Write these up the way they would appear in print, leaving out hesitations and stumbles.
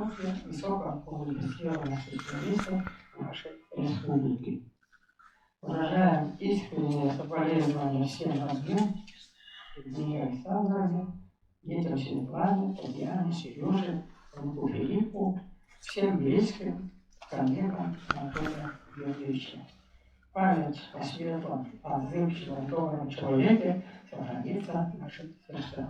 здоровья, высококвалифицированных специалистов нашей республики. Выражаем искреннее соболезнование всем родным, Людмиле Александровне, детям Светлане, Татьяне, Сереже, внуку Филиппу, всем близким, коллегам Анатолия Георгиевича. Память о светлом, отзывчивом, добром человеке сохранится в наших сердцах.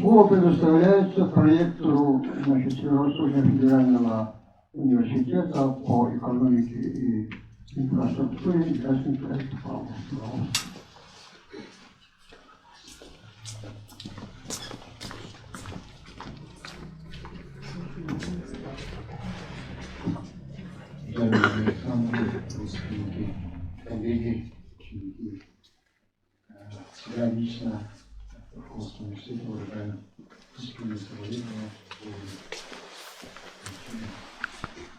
Слово предоставляется проекту Северо-Восточного федерального университета по экономике и инфраструктуре и гражданским проектам. Коллеги, ученики, себя лично в Московском университете выражаю искреннее соболезнование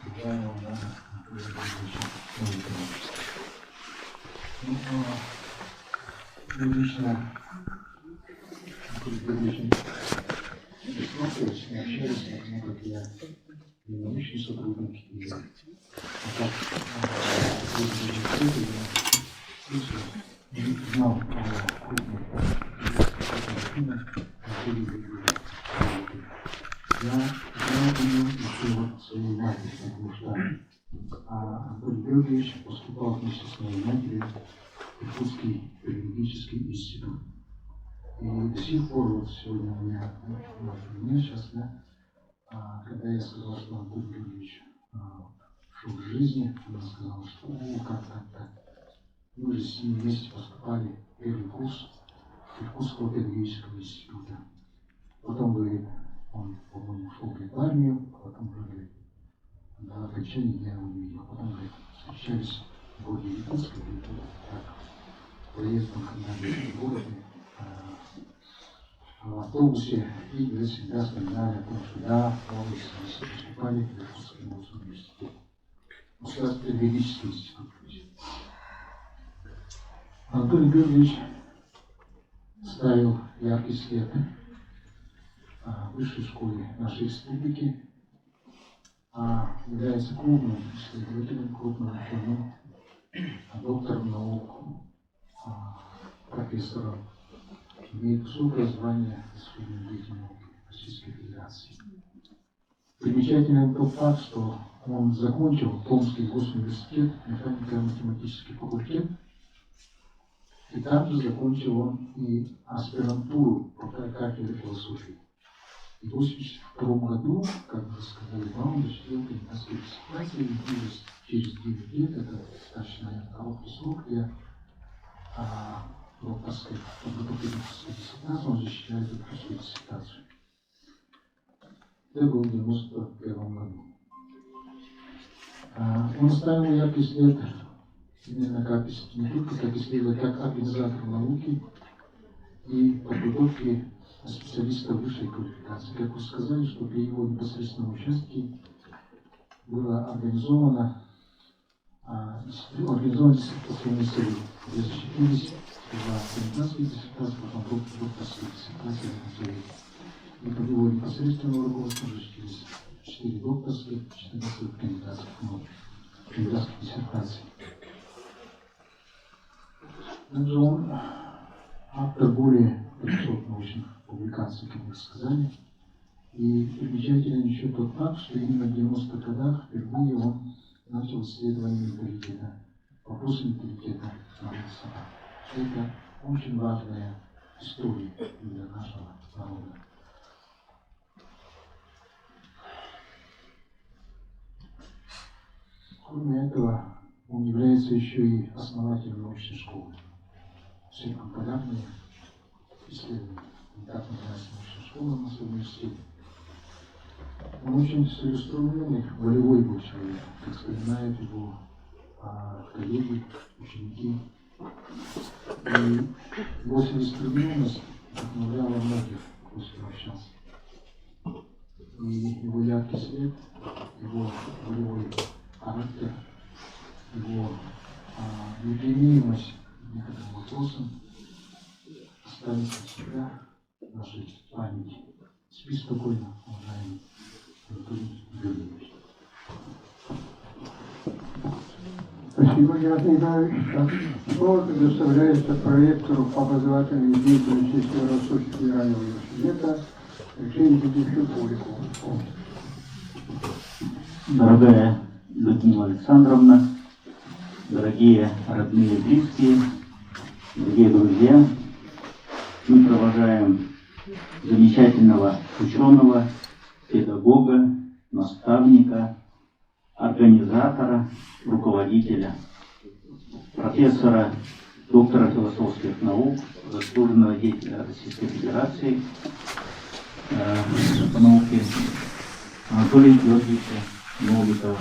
уважаемого Анатолия Георгиевича. Лично Анатолий Георгиевич не общались, но как я и научный сотрудник, и как знал о крупных я думаю, еще своей матери, потому что Анатолий Георгиевич поступал вместе с моей матерью в Иркутский педагогический институт. И до сих пор, вот сегодня у меня сейчас, когда я сказал, что Анатолий Георгиевич шел в жизни, она сказала, что как так. Мы же с ним вместе поступали в первый курс Иркутского педагогического института. Потом, говорит, он, по-моему, ушел в армию, потом уже, говорит, до окончания я его не видел. Потом, говорит, встречались в городе Иркутске, говорит, так, проездом в городе, в автобусе, и, говорит, всегда вспоминали о том, что да, мы поступали в Иркутский университет. Ну, сейчас педагогический институт. Анатолий Георгиевич ставил яркий след в высшей школе нашей республики, является крупным исследователем, крупным ученым, доктором наук, профессором, имеет высокое звание Института деятельной науки Российской Федерации. Примечательный тот факт, что он закончил Томский госуниверситет, механико-математический факультет, и также закончил он и аспирантуру по кафедре философии. И в 1982 году, как вы сказали, он защитил кандидатскую диссертацию, и через 9 лет, это достаточно короткий срок для докторской подготовительной диссертации, он защищает докторскую диссертацию. Это было в 1991 году. Он ставил яркий след именно не только как исследователь, как организатор науки и подготовки специалистов высшей квалификации. Как вы сказали, что при его непосредственном участии было организовано диссертационный совет, где защитились кандидатские диссертации, потом докторские диссертации в этом совете. И под его непосредственного руководства защитились 4 докторских, 14 кандидатских диссертаций. Также он автор более 500 научных публикаций, как вы сказали. И примечателен еще тот факт, что именно в 90-х годах впервые он начал исследование менталитета, вопросы менталитета народа. Это очень важная история для нашего народа. Кроме этого, он является еще и основателем научной школы. Все популярные исследования. Так называется научная школа у нас в университете. Он очень целеустремленный, волевой был человек, как вспоминают его коллеги, ученики. И его целеустремленность вдохновляла многих, кто с ним общался. И его яркий свет, его волевой характер, его непримиримость вопросам оставить от себя нашей памяти. Спи спокойно, уважаемый Анатолий Георгиевич. Спасибо, Георгий Николаевич. Слово предоставляется проректору образовательной деятельности Северо-Восточного федерального университета Алексею Никитичу Куликову. Дорогая Людмила Александровна, дорогие родные и близкие, дорогие друзья, мы провожаем замечательного ученого, педагога, наставника, организатора, руководителя, профессора, доктора философских наук, заслуженного деятеля Российской Федерации по науке Анатолия Георгиевича Новикова.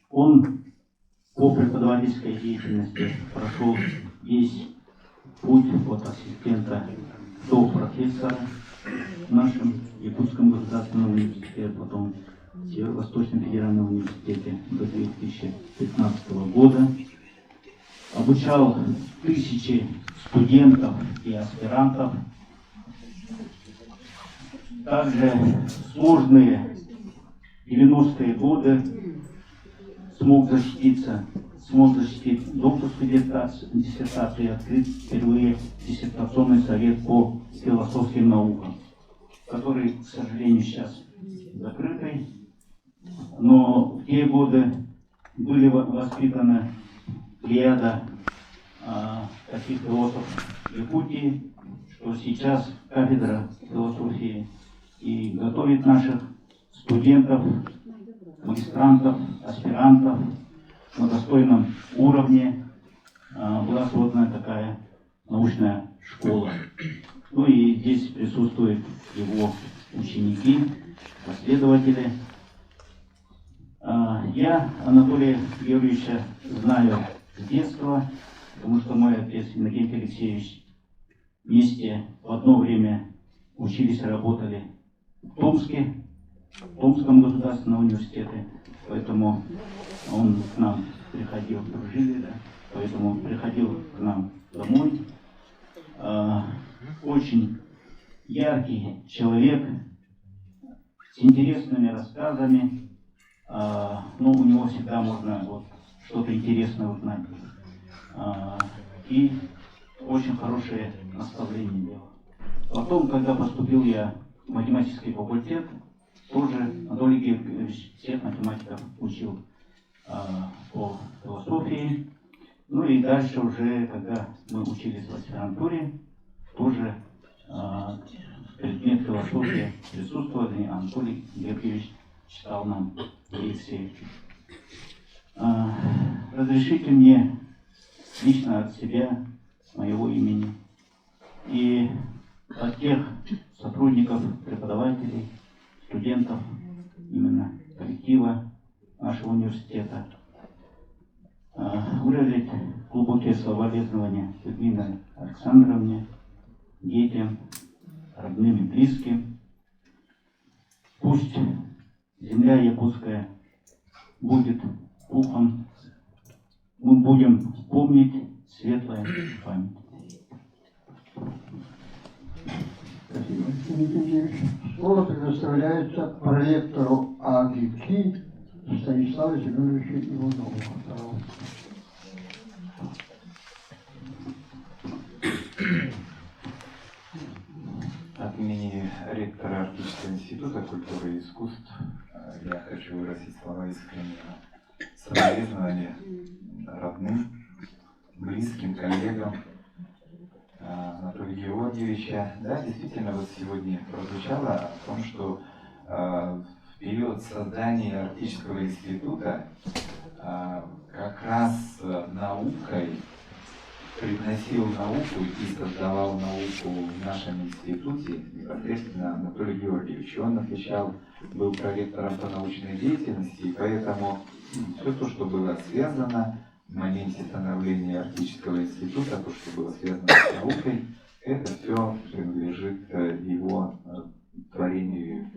Он по преподавательской деятельности прошел весь путь от ассистента до профессора в нашем Якутском государственном университете, потом в Северо-Восточном федеральном университете до 2015 года. Обучал тысячи студентов и аспирантов. Также в сложные 90-е годы смог защитить докторскую диссертацию и открыть впервые диссертационный совет по философским наукам, который, к сожалению, сейчас закрытый. Но в те годы были воспитаны плеяда таких философов Якутии, что сейчас кафедра философии и готовит наших студентов, магистрантов, аспирантов на достойном уровне. Была создана такая научная школа. Ну и здесь присутствуют его ученики, последователи. Я Анатолия Георгиевича знаю с детства, потому что мой отец Иннокентий Алексеевич вместе в одно время учились и работали в Томске, в Томском государственном университете, поэтому он к нам приходил, дружили, да, поэтому приходил к нам домой. Очень яркий человек с интересными рассказами, но у него всегда можно вот что-то интересное узнать. И очень хорошее наставление делал. Потом, когда поступил я в математический факультет, тоже Анатолий Георгиевич всех математиков учил по философии. Ну и дальше уже, когда мы учились в аспирантуре, тоже предмет философии присутствовал, и Анатолий Георгиевич читал нам лекции. Разрешите мне лично от себя, моего имени и от тех сотрудников, преподавателей, студентов, именно коллектива нашего университета, выразить глубокие соболезнования Людмиле Александровне, детям, родным и близким. Пусть земля якутская будет пухом, мы будем помнить светлая память. Спасибо. Слово предоставляется проректору АГИКИ Станиславу Семеновичу Иванову. От имени ректора Арктического института культуры и искусств я хочу выразить слова искреннего соболезнования родным, близким, коллегам Анатолия Георгиевича. Да, действительно, вот сегодня прозвучало о том, что в период создания Арктического института как раз наукой привносил науку и создавал науку в нашем институте непосредственно Анатолий Георгиевич. Он отвечал, был проректором по научной деятельности, и поэтому все то, что было связано в моменте становления Арктического института, то, что было связано с наукой, это все принадлежит его творению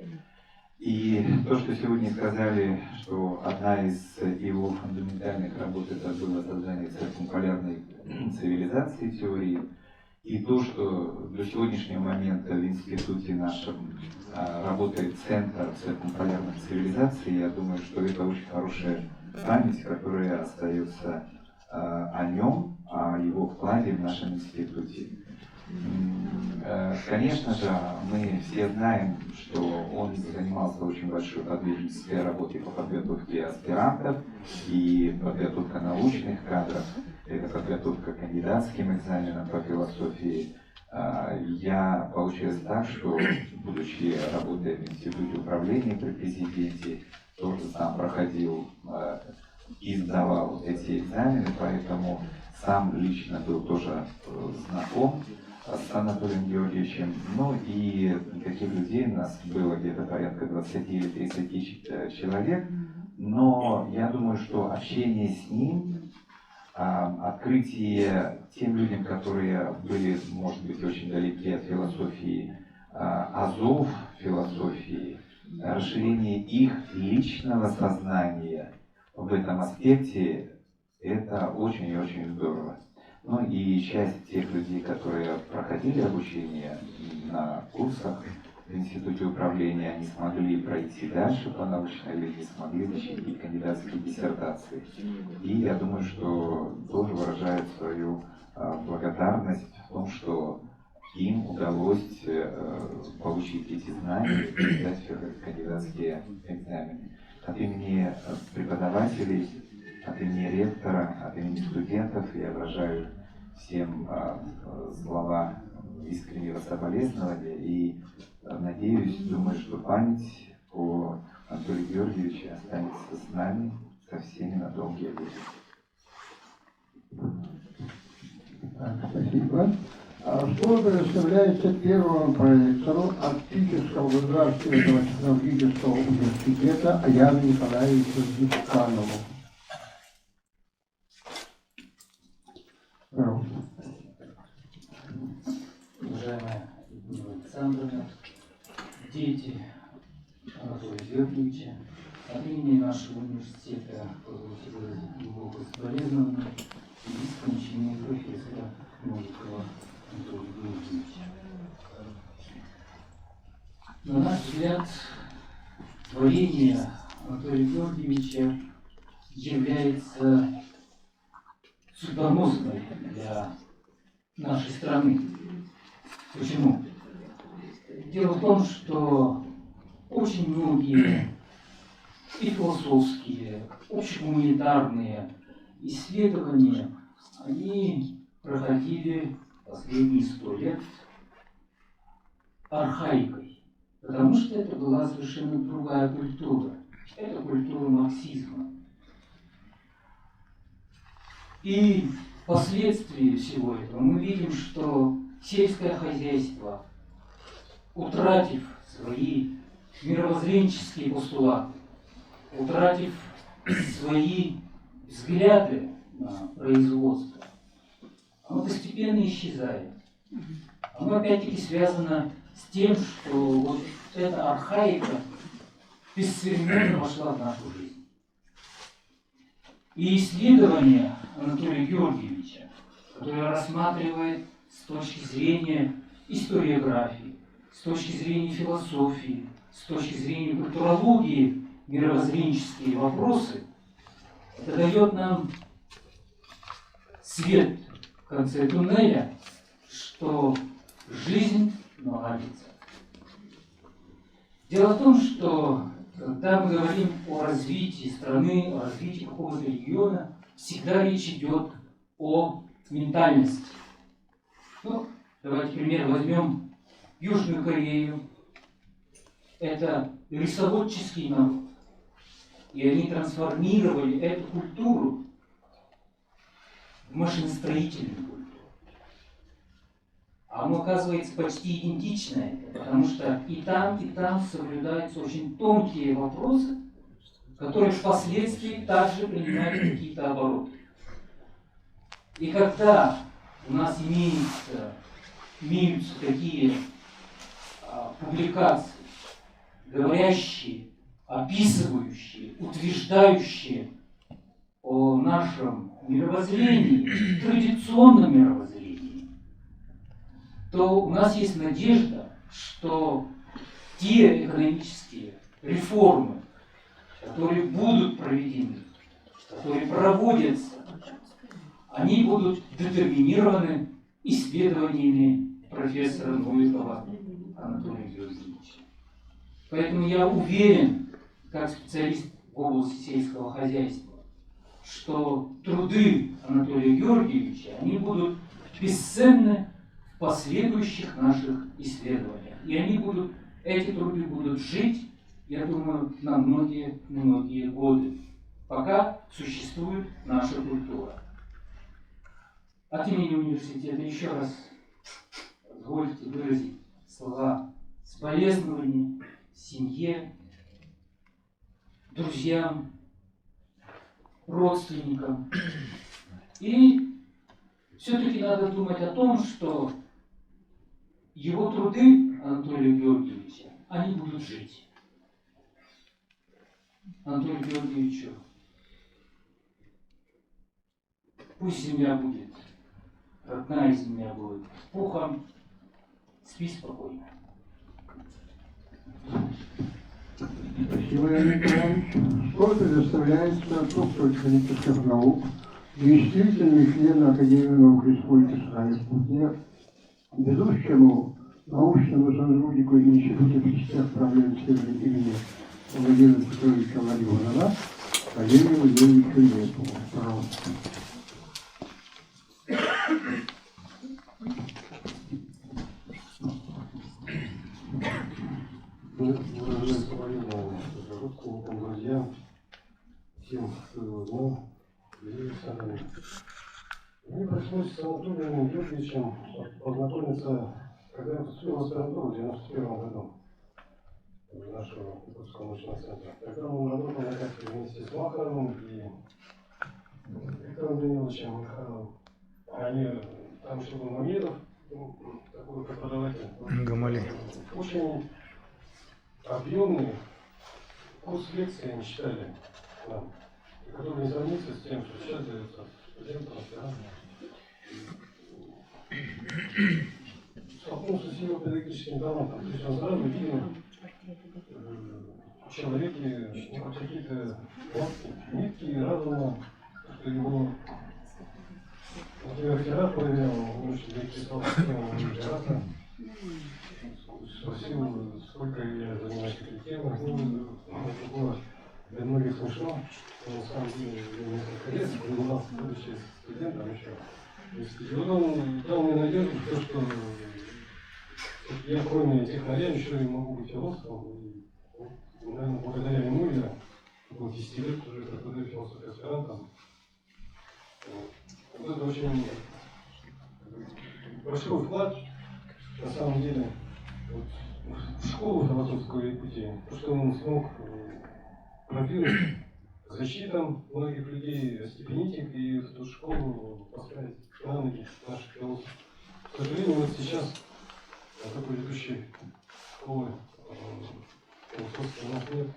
И то, что сегодня сказали, что одна из его фундаментальных работ это было создание циркумполярной цивилизации теории, и то, что до сегодняшнего момента в институте нашем работает Центр циркумполярной цивилизации, я думаю, что это очень хорошая память, которая остается о нем, о его вкладе в нашем институте. Конечно же, мы все знаем, что он занимался очень большой подвижнической работой по подготовке аспирантов и подготовка научных кадров, это подготовка к кандидатским экзаменам по философии. Я получилось так, что, будучи работая в Институте управления при президенте, тоже сам проходил и сдавал эти экзамены, поэтому сам лично был тоже знаком с Анатолием Георгиевичем. Ну и таких людей у нас было где-то порядка 20 или 30 человек. Но я думаю, что общение с ним, открытие тем людям, которые были, может быть, очень далеки от философии, азов философии, расширение их личного сознания в этом аспекте, это очень и очень здорово. Ну и часть тех людей, которые проходили обучение на курсах в Институте управления, они смогли пройти дальше по научной линии, смогли защитить кандидатские диссертации. И я думаю, что тоже выражают свою благодарность в том, что им удалось получить эти знания и сдать кандидатские экзамены. От имени преподавателей, от имени ректора, от имени студентов я выражаю всем слова искреннего соболезнования и надеюсь, думаю, что память о Анатолии Георгиевиче останется с нами, со всеми на долгие годы. Спасибо. Слово предоставляется первому проректору Арктического государственного технологического университета Яну Николаевичу Дисканову. Уважаемая Людмила Александровна, дети Анатолия Георгиевича, от имени нашего университета позвольте выразить глубокое соболезнование и искренне профессора Новикова Анатолия Георгиевича. На наш взгляд, творение Анатолия Георгиевича является судьбоносной для нашей страны. Почему? Дело в том, что очень многие и философские, общегуманитарные исследования, они проходили последние 100 лет архаикой, потому что это была совершенно другая культура. Это культура марксизма. И впоследствии всего этого мы видим, что сельское хозяйство, утратив свои мировоззренческие постулаты, утратив свои взгляды на производство, оно постепенно исчезает. Оно опять-таки связано с тем, что вот эта архаика бесцеремонно вошла в нашу жизнь. И исследование Анатолия Георгиевича, которое рассматривает с точки зрения историографии, с точки зрения философии, с точки зрения культурологии мировоззренческие вопросы, это дает нам свет в конце туннеля, что жизнь наладится. Дело в том, что когда мы говорим о развитии страны, о развитии какого-то региона, всегда речь идет о ментальности. Ну, давайте, пример, возьмем Южную Корею. Это рисоводческий народ. И они трансформировали эту культуру в машиностроительную культуру. А оно оказывается почти идентичное, потому что и там соблюдаются очень тонкие вопросы, которые впоследствии также принимают какие-то обороты. И когда у нас имеются такие публикации, говорящие, описывающие, утверждающие о нашем мировоззрении, традиционном мировоззрении, то у нас есть надежда, что те экономические реформы, которые будут проведены, которые проводятся, они будут детерминированы исследованиями профессора Новикова Анатолия Георгиевича. Поэтому я уверен, как специалист в области сельского хозяйства, что труды Анатолия Георгиевича, они будут бесценны в последующих наших исследованиях. И эти труды будут жить, я думаю, на многие годы, пока существует наша культура. От имени университета еще раз позвольте выразить слова соболезнования семье, друзьям, родственникам. И все-таки надо думать о том, что его труды Анатолия Георгиевича, они будут жить. Анатолию Георгиевичу пусть земля будет, родная земля будет пухом, спи спокойно. Спасибо, Леонид Николаевич. Что предоставляется доктор экономических наук, действительно член Академии наук Республики Саха-Якутия, ведущему научному сотруднику Института физических проблем исследований имени Владимира Петровича Владимирова, Владимиру Владимировичу Летову. Пожалуйста. Выражаю соболезнования родственникам, друзьям, всем, кто его знал, и сами. Мне пришлось с Анатолием Георгиевичем познакомиться, когда я поступил в аспирантуру в 1991 году в нашего Якутского научного центра. Тогда он работал на кафедре вместе с Махаровым и Виктором Даниловичем Михайловым. Там еще был Мамедов, такой преподаватель. Гамали. Очень объемный курс лекций они читали нам, который не сравнится с тем, что сейчас дается студентам, аспирантам. Столкнулся с его педагогическим талантом. То есть он сразу видел в человеке какие-то нитки разума, что его, например, реферат проверял, он очень писал систему реферата. Спросил, сколько я занимаюсь этой темой. Это было для многих смешно. Но на самом деле я несколько лет занимался, будучи студентом еще. И вот он дал мне надежду в то, что я кроме технаря еще и могу быть философом. И, наверное, благодаря ему я около 10 лет уже преподаю философию аспирантом. Вот это очень большой вклад, на самом деле, вот, в школу философского Якутии, то, что он смог пробировать защитам многих людей, остепенить их и эту школу поставить на ноги наших философов. К сожалению, вот сейчас такой ведущей школы философской у нас нет.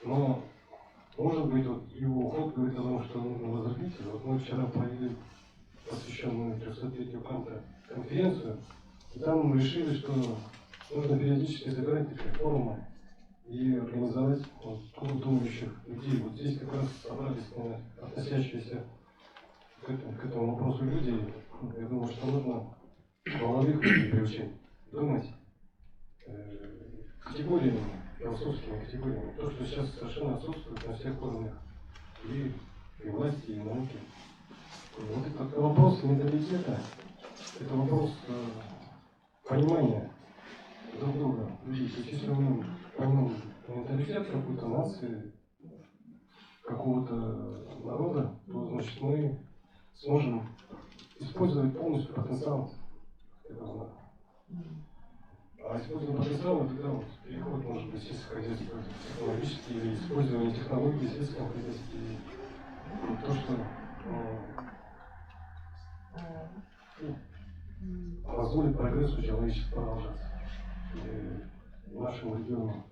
Но, может быть, вот его уход говорит о том, что нужно возродить. Вот мы вчера провели посвященную 300-летию Канта конференцию, и там мы решили, что нужно периодически собирать такие форумы и организовать клуб думающих людей. Вот здесь как раз собрались относящиеся к этому вопросу люди. Я думаю, что нужно молодых людей приучить думать категориями, философскими категориями. То, что сейчас совершенно отсутствует на всех уровнях и власти, и науки. Вот этот вопрос менталитета, это вопрос понимания друг друга, людей. То есть, если мы поймем менталитет какой-то нации, какого-то народа, то, значит, мы сможем использовать полностью потенциал этого народа. А использование потенциала, тогда вот переход может быть сельскохозяйственный, технологический, или использование технологий в сельском хозяйстве. И то, что позволит прогрессу человечества продолжаться. И в нашем регионе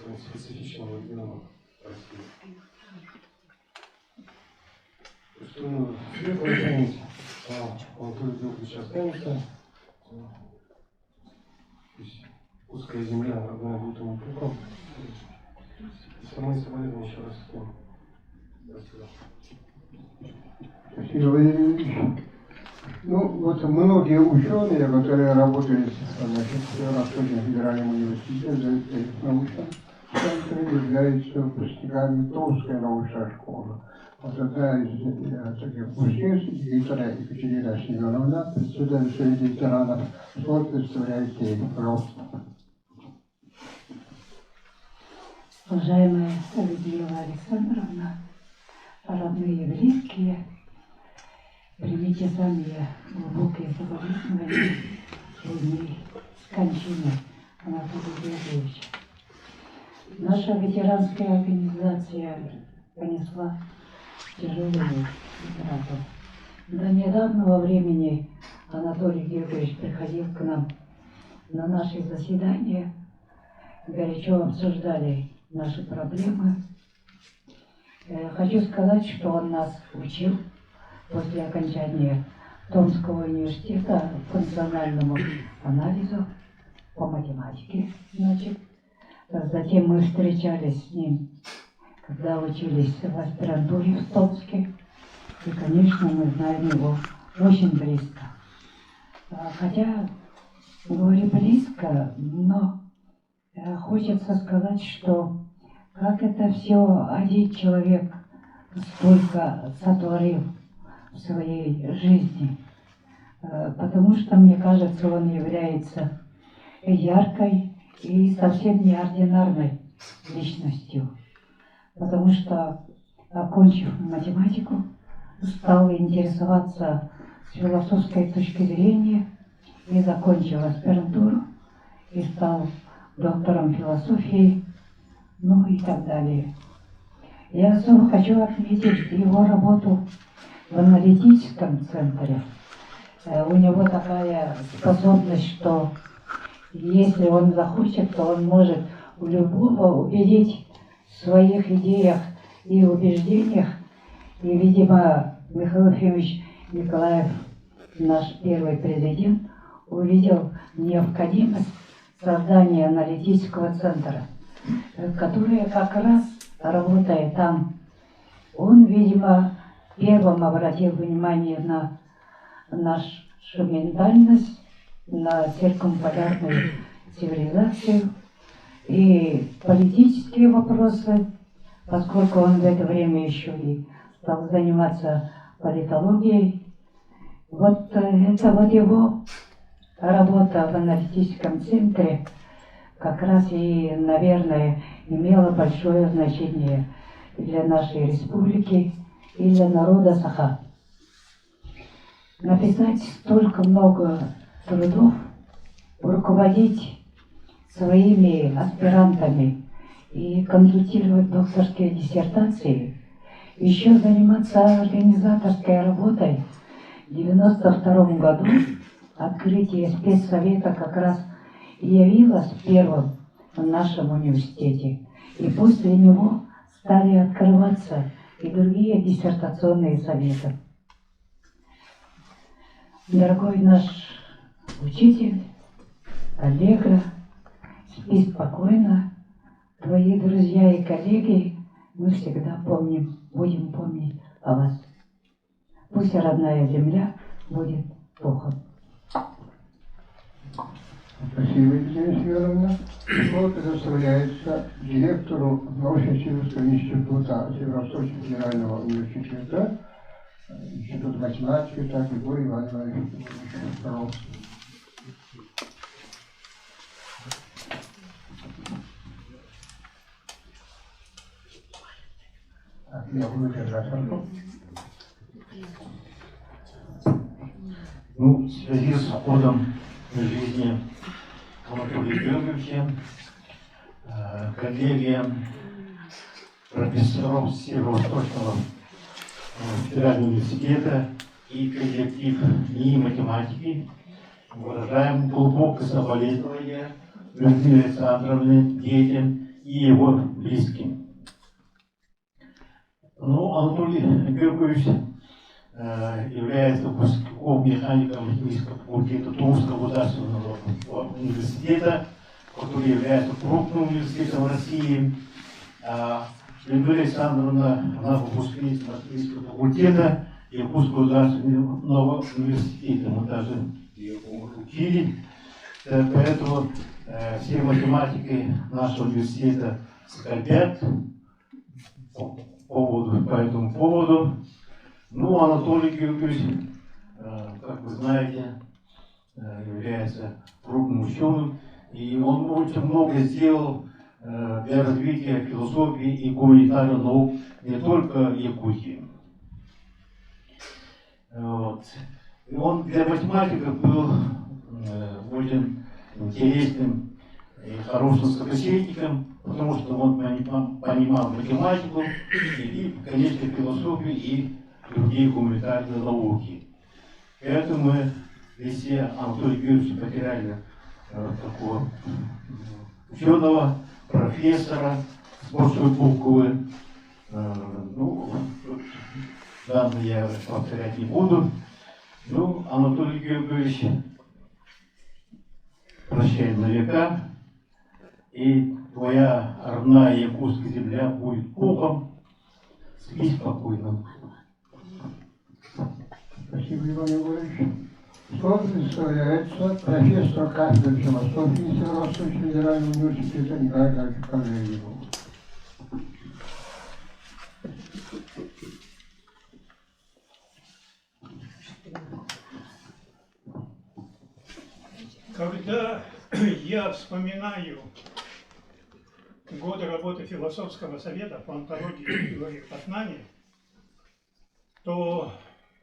своим специфичным регионом России. Что светлая память, он полюбил ключ останется. Узкая земля, родная будет ему пухом. Самые соболезнования еще раз всем. Спасибо. Спасибо, Владимир Ильич. Ну, вот многие ученые, которые работают в Ростовском федеральном университете, научном центре, являются выпускниками Томской научной школы. Вот одна из таких выпускниц, Виктория Екатерина Семеновна, председатель Совета ветеранов, вот представляет ей, пожалуйста. Уважаемая Людмила Александровна, родные и близкие, примите самые глубокие соболезнования семьи кончины Анатолия Георгиевича. Наша ветеранская организация понесла тяжелую утрату. До недавнего времени Анатолий Георгиевич приходил к нам на наши заседания, горячо обсуждали наши проблемы. Хочу сказать, что он нас учил после окончания Томского университета функциональному анализу по математике. Значит, затем мы встречались с ним, когда учились в аспирантуре в Томске. И, конечно, мы знаем его очень близко. Хотя, говорю близко, но хочется сказать, что как это все один человек столько сотворил в своей жизни. Потому что, мне кажется, он является яркой и совсем неординарной личностью. Потому что, окончив математику, стал интересоваться с философской точки зрения и закончил аспирантуру и стал доктором философии, ну и так далее. Я особо хочу отметить его работу в аналитическом центре. У него такая способность, что если он захочет, то он может у любого убедить в своих идеях и убеждениях. И, видимо, Михаил Ефимович Николаев, наш первый президент, увидел необходимость создания аналитического центра, который как раз, работая там, он, видимо, первым обратил внимание на нашу ментальность, на циркумполярную цивилизацию и политические вопросы, поскольку он в это время еще и стал заниматься политологией. Вот это вот его работа в аналитическом центре как раз и, наверное, имела большое значение для нашей республики и для народа Саха. Написать столько много трудов, руководить своими аспирантами и консультировать докторские диссертации, еще заниматься организаторской работой. В 1992 году открытие спецсовета как раз явилось первым в нашем университете. И после него стали открываться и другие диссертационные советы. Дорогой наш учитель, коллега, спи спокойно. Твои друзья и коллеги, мы всегда помним, будем помнить о вас. Пусть родная земля будет пухом. Спасибо, Екатерина Семеновна. Слово предоставляется директору научно-исследовательского института Северо-Восточного федерального университета, Института математики, так и Григорию Ивановичу. Пожалуйста. Так, я буду держать руку. Ну, в связи с ходом жизни Анатолия Георгиевича, коллеги профессоров Северо-Восточного федерального университета и коллектив НИИ математики выражаем глубокое соболезнование Людмиле Александровне, детям и его близким. Ну, Анатолий Георгиевич является выпускником механико-механического факультета Томского государственного университета, который является крупным университетом в России. Людмила Александровна, она выпускница Москвического факультета Иркутского государственного университета. Мы даже ее учили. Поэтому все математики нашего университета скорбят по этому поводу. Ну, Анатолий Георгиевич, как вы знаете, является крупным ученым, и он очень много сделал для развития философии и гуманитарных наук не только Якутии. Вот. И он для математиков был очень интересным и хорошим собеседником, потому что он понимал математику и, конечно, философию и другие гуманитарные науки. Поэтому мы везде Анатолия Георгиевича потеряли такого ученого, профессора с большой буквы. Ну, данные я повторять не буду. Ну, Анатолий Георгиевич, прощай на века, и твоя родная якутская земля будет пухом. Спи спокойно. Спасибо, Иван Егорович. Слово предоставляется профессору кафедры философии Северо-Восточного федерального университета Николаю Карповичу Кожевникову. Когда я вспоминаю годы работы философского совета по антологии теории познания, то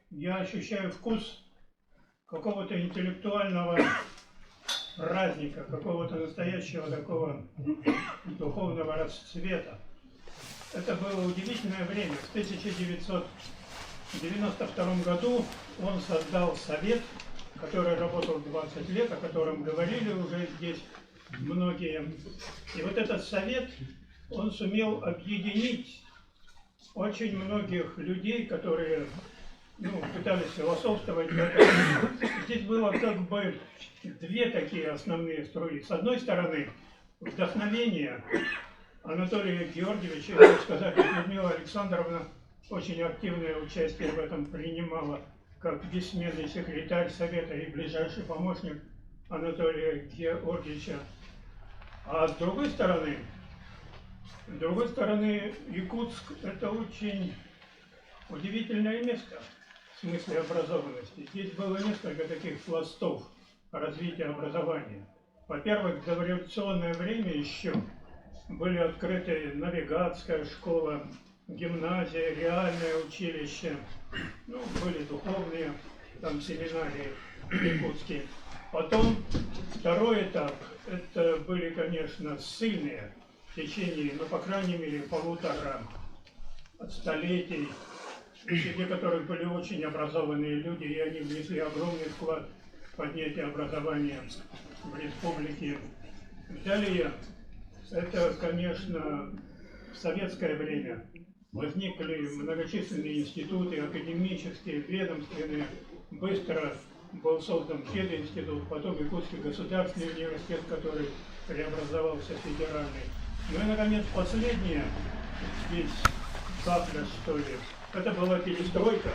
я ощущаю вкус какого-то интеллектуального праздника, какого-то настоящего такого духовного расцвета. Это было удивительное время. В 1992 году он создал совет, который работал 20 лет, о котором говорили уже здесь многие. И вот этот совет, он сумел объединить очень многих людей, которые пытались философствовать. Здесь было как бы две такие основные струи. С одной стороны, вдохновение Анатолия Георгиевича, можно сказать, Людмила Александровна очень активное участие в этом принимала, как бессменный секретарь совета и ближайший помощник Анатолия Георгиевича. А с другой стороны, Якутск – это очень удивительное место в смысле образованности. Здесь было несколько таких пластов развития образования. Во-первых, в дореволюционное время еще были открыты навигатская школа, гимназия, реальное училище, были духовные там семинарии якутские. Потом второй этап, это были, конечно, ссыльные в течение, по крайней мере, полутора столетий, среди которых были очень образованные люди, и они внесли огромный вклад в поднятие образования в республике. Далее, это, конечно, в советское время возникли многочисленные институты, академические, ведомственные. Быстро был создан пединститут, потом Якутский государственный университет, который преобразовался в федеральный. Ну и, наконец, последнее, здесь капля, что ли, это была перестройка,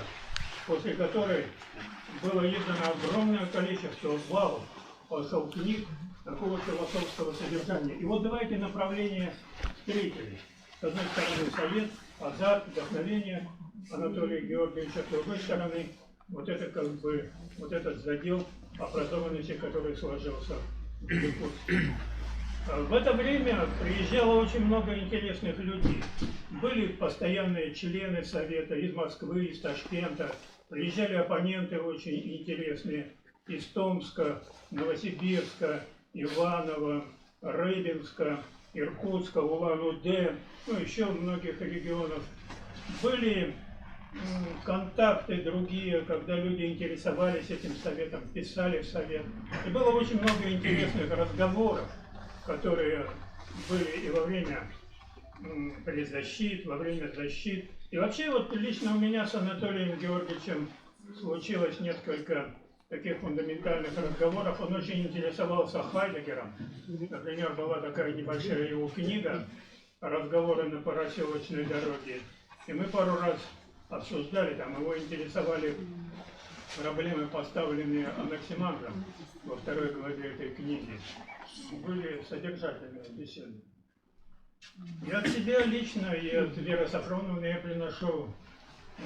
после которой было издано огромное количество баллов, пошел книг такого философского содержания. И вот давайте направления встретили. С одной стороны совет, азарт, вдохновение Анатолия Георгиевича, с другой стороны вот это как бы вот этот задел образованности, который сложился в Якутске. В это время приезжало очень много интересных людей. Были постоянные члены совета из Москвы, из Ташкента. Приезжали оппоненты очень интересные из Томска, Новосибирска, Иваново, Рыбинска, Иркутска, Улан-Удэ, еще многих регионов. Были контакты другие, когда люди интересовались этим советом, писали в совет. И было очень много интересных разговоров, которые были и во время предзащит, во время защит. И вообще вот лично у меня с Анатолием Георгиевичем случилось несколько таких фундаментальных разговоров. Он очень интересовался Хайдеггером. Например, была такая небольшая его книга «Разговоры на проселочной дороге». И мы пару раз обсуждали, там его интересовали проблемы, поставленные Анаксимандром во второй главе этой книги. Были содержательные беседы. И от себя лично, и от Веры Сафроновны я приношу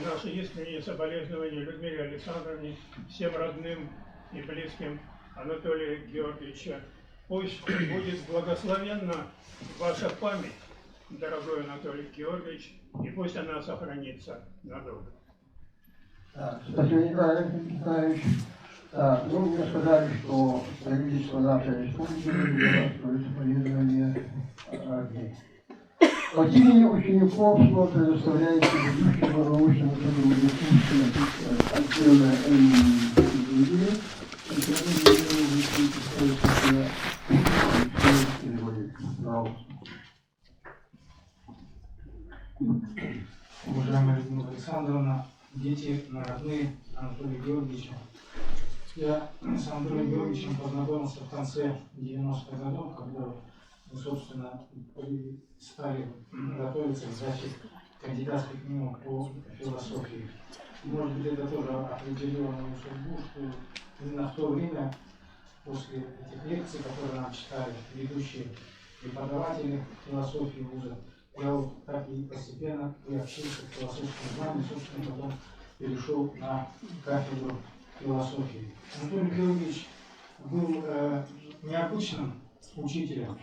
наши искренние соболезнования Людмиле Александровне, всем родным и близким Анатолия Георгиевича. Пусть будет благословенна ваша память, дорогой Анатолий Георгиевич, и пусть она сохранится надолго. Спасибо, Николай Николаевич. Ну, мне сказали, что правительство нашей республики делает соболезнования родней. От имени учеников слово предоставляется ведущему научному сотрудничеству отдела МИД. Уважаемая Людмила Александровна, дети, родные Анатолия Георгиевича. Я с Анатолием Георгиевичем познакомился в конце 90-х годов, когда мы, собственно, стали готовиться к сдаче кандидатской книги по философии. Может быть, это тоже определило мою судьбу, что именно в то время, после этих лекций, которые нам читали ведущие преподаватели философии вуза, я вот так и постепенно приобщился к философскому знанию, собственно, потом перешел на кафедру философии. Анатолий Георгиевич был необычным учителем.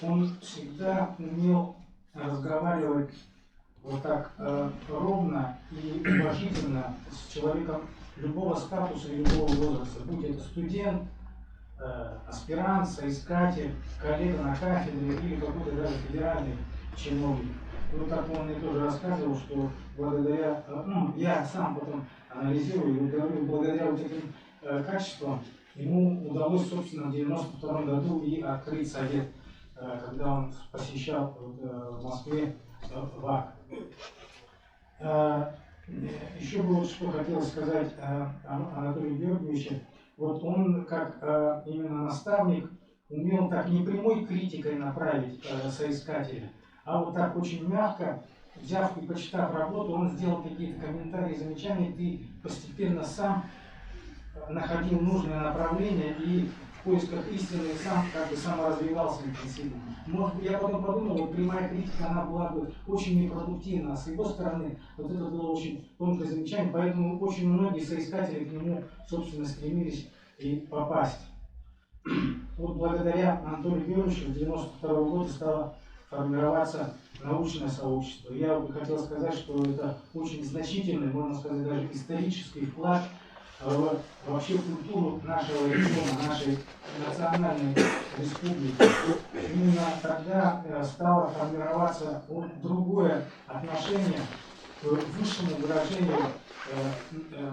Он всегда умел разговаривать вот так ровно и уважительно с человеком любого статуса и любого возраста, будь это студент, аспирант, соискатель, коллега на кафедре или какой-то даже федеральный чиновник. Вот так он мне тоже рассказывал, что благодаря, я сам потом анализирую, и говорю, благодаря вот этим качествам ему удалось, собственно, в 1992 году и открыть совет, когда он посещал в Москве ВАК. Еще бы вот что хотел сказать Анатолию Георгиевичу. Вот он, как именно наставник, умел так не прямой критикой направить соискателя, а вот так очень мягко, взяв и почитав работу, он сделал какие-то комментарии, замечания, ты постепенно сам находил нужное направление и в поисках истины сам как бы саморазвивался интенсивно. Может быть, я потом подумал, вот прямая критика, она была бы очень непродуктивна, а с его стороны вот это было очень тонкое замечание, поэтому очень многие соискатели к нему, собственно, стремились и попасть. Вот благодаря Анатолию Георгиевичу в 1992 году стало формироваться научное сообщество. Я бы хотел сказать, что это очень значительный, можно сказать, даже исторический вклад в вообще культуру нашего региона, нашей национальной республики. Именно тогда стало формироваться другое отношение к высшему выражению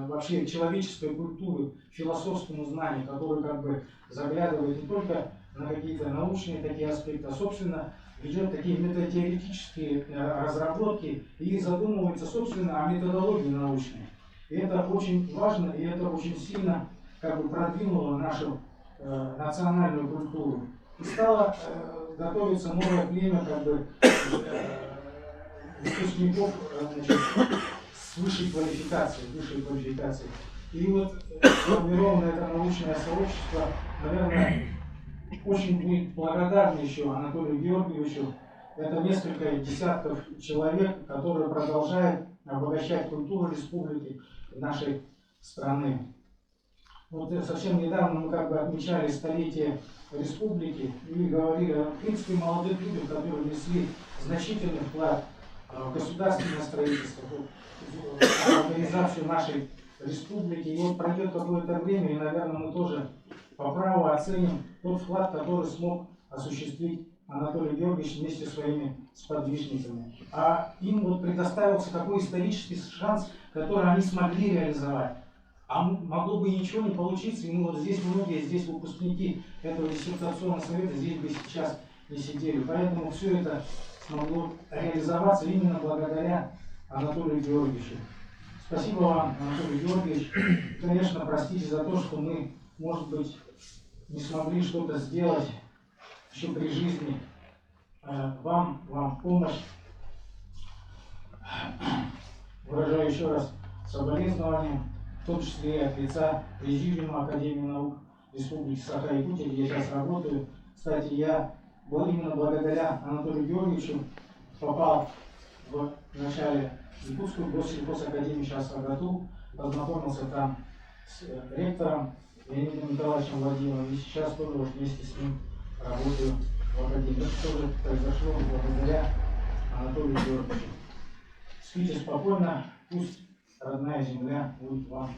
вообще человеческой культуры, философскому знанию, которое как бы заглядывает не только на какие-то научные такие аспекты, а собственно ведет такие метатеоретические разработки и задумывается собственно о методологии научной. И это очень важно, и это очень сильно как бы продвинуло нашу национальную культуру. И стало готовиться новое племя как бы выпускников с высшей квалификацией. И вот сформированное это научное сообщество, наверное, очень будет благодарны еще Анатолию Георгиевичу. Это несколько десятков человек, которые продолжают обогащать культуру республики нашей страны. Вот совсем недавно мы как бы отмечали столетие республики и говорили о, в принципе, молодых людях, которые внесли значительный вклад в государственное строительство, в организацию нашей республики. И вот пройдет какое-то время, и, наверное, мы тоже по праву оценим тот вклад, который смог осуществить Анатолий Георгиевич вместе со своими сподвижниками. А им вот предоставился такой исторический шанс, который они смогли реализовать. А могло бы ничего не получиться, и мы вот здесь многие, здесь выпускники этого диссертационного совета, здесь бы сейчас не сидели. Поэтому все это смогло реализоваться именно благодаря Анатолию Георгиевичу. Спасибо вам, Анатолий Георгиевич. Конечно, простите за то, что мы, может быть, не смогли что-то сделать еще при жизни. Вам в помощь. Выражаю еще раз соболезнования, в том числе и от лица Президиума Академии наук Республики Саха-Якутия, где я сейчас работаю. Кстати, я именно благодаря Анатолию Георгиевичу попал в начале Якутскую госакадемию, сейчас в Агату, познакомился там с ректором Леонидом Николаевичем Владимировым, и сейчас тоже вместе с ним работаю в академии. Это тоже произошло благодаря Анатолию Георгиевичу. Спите спокойно, пусть родная земля будет вам.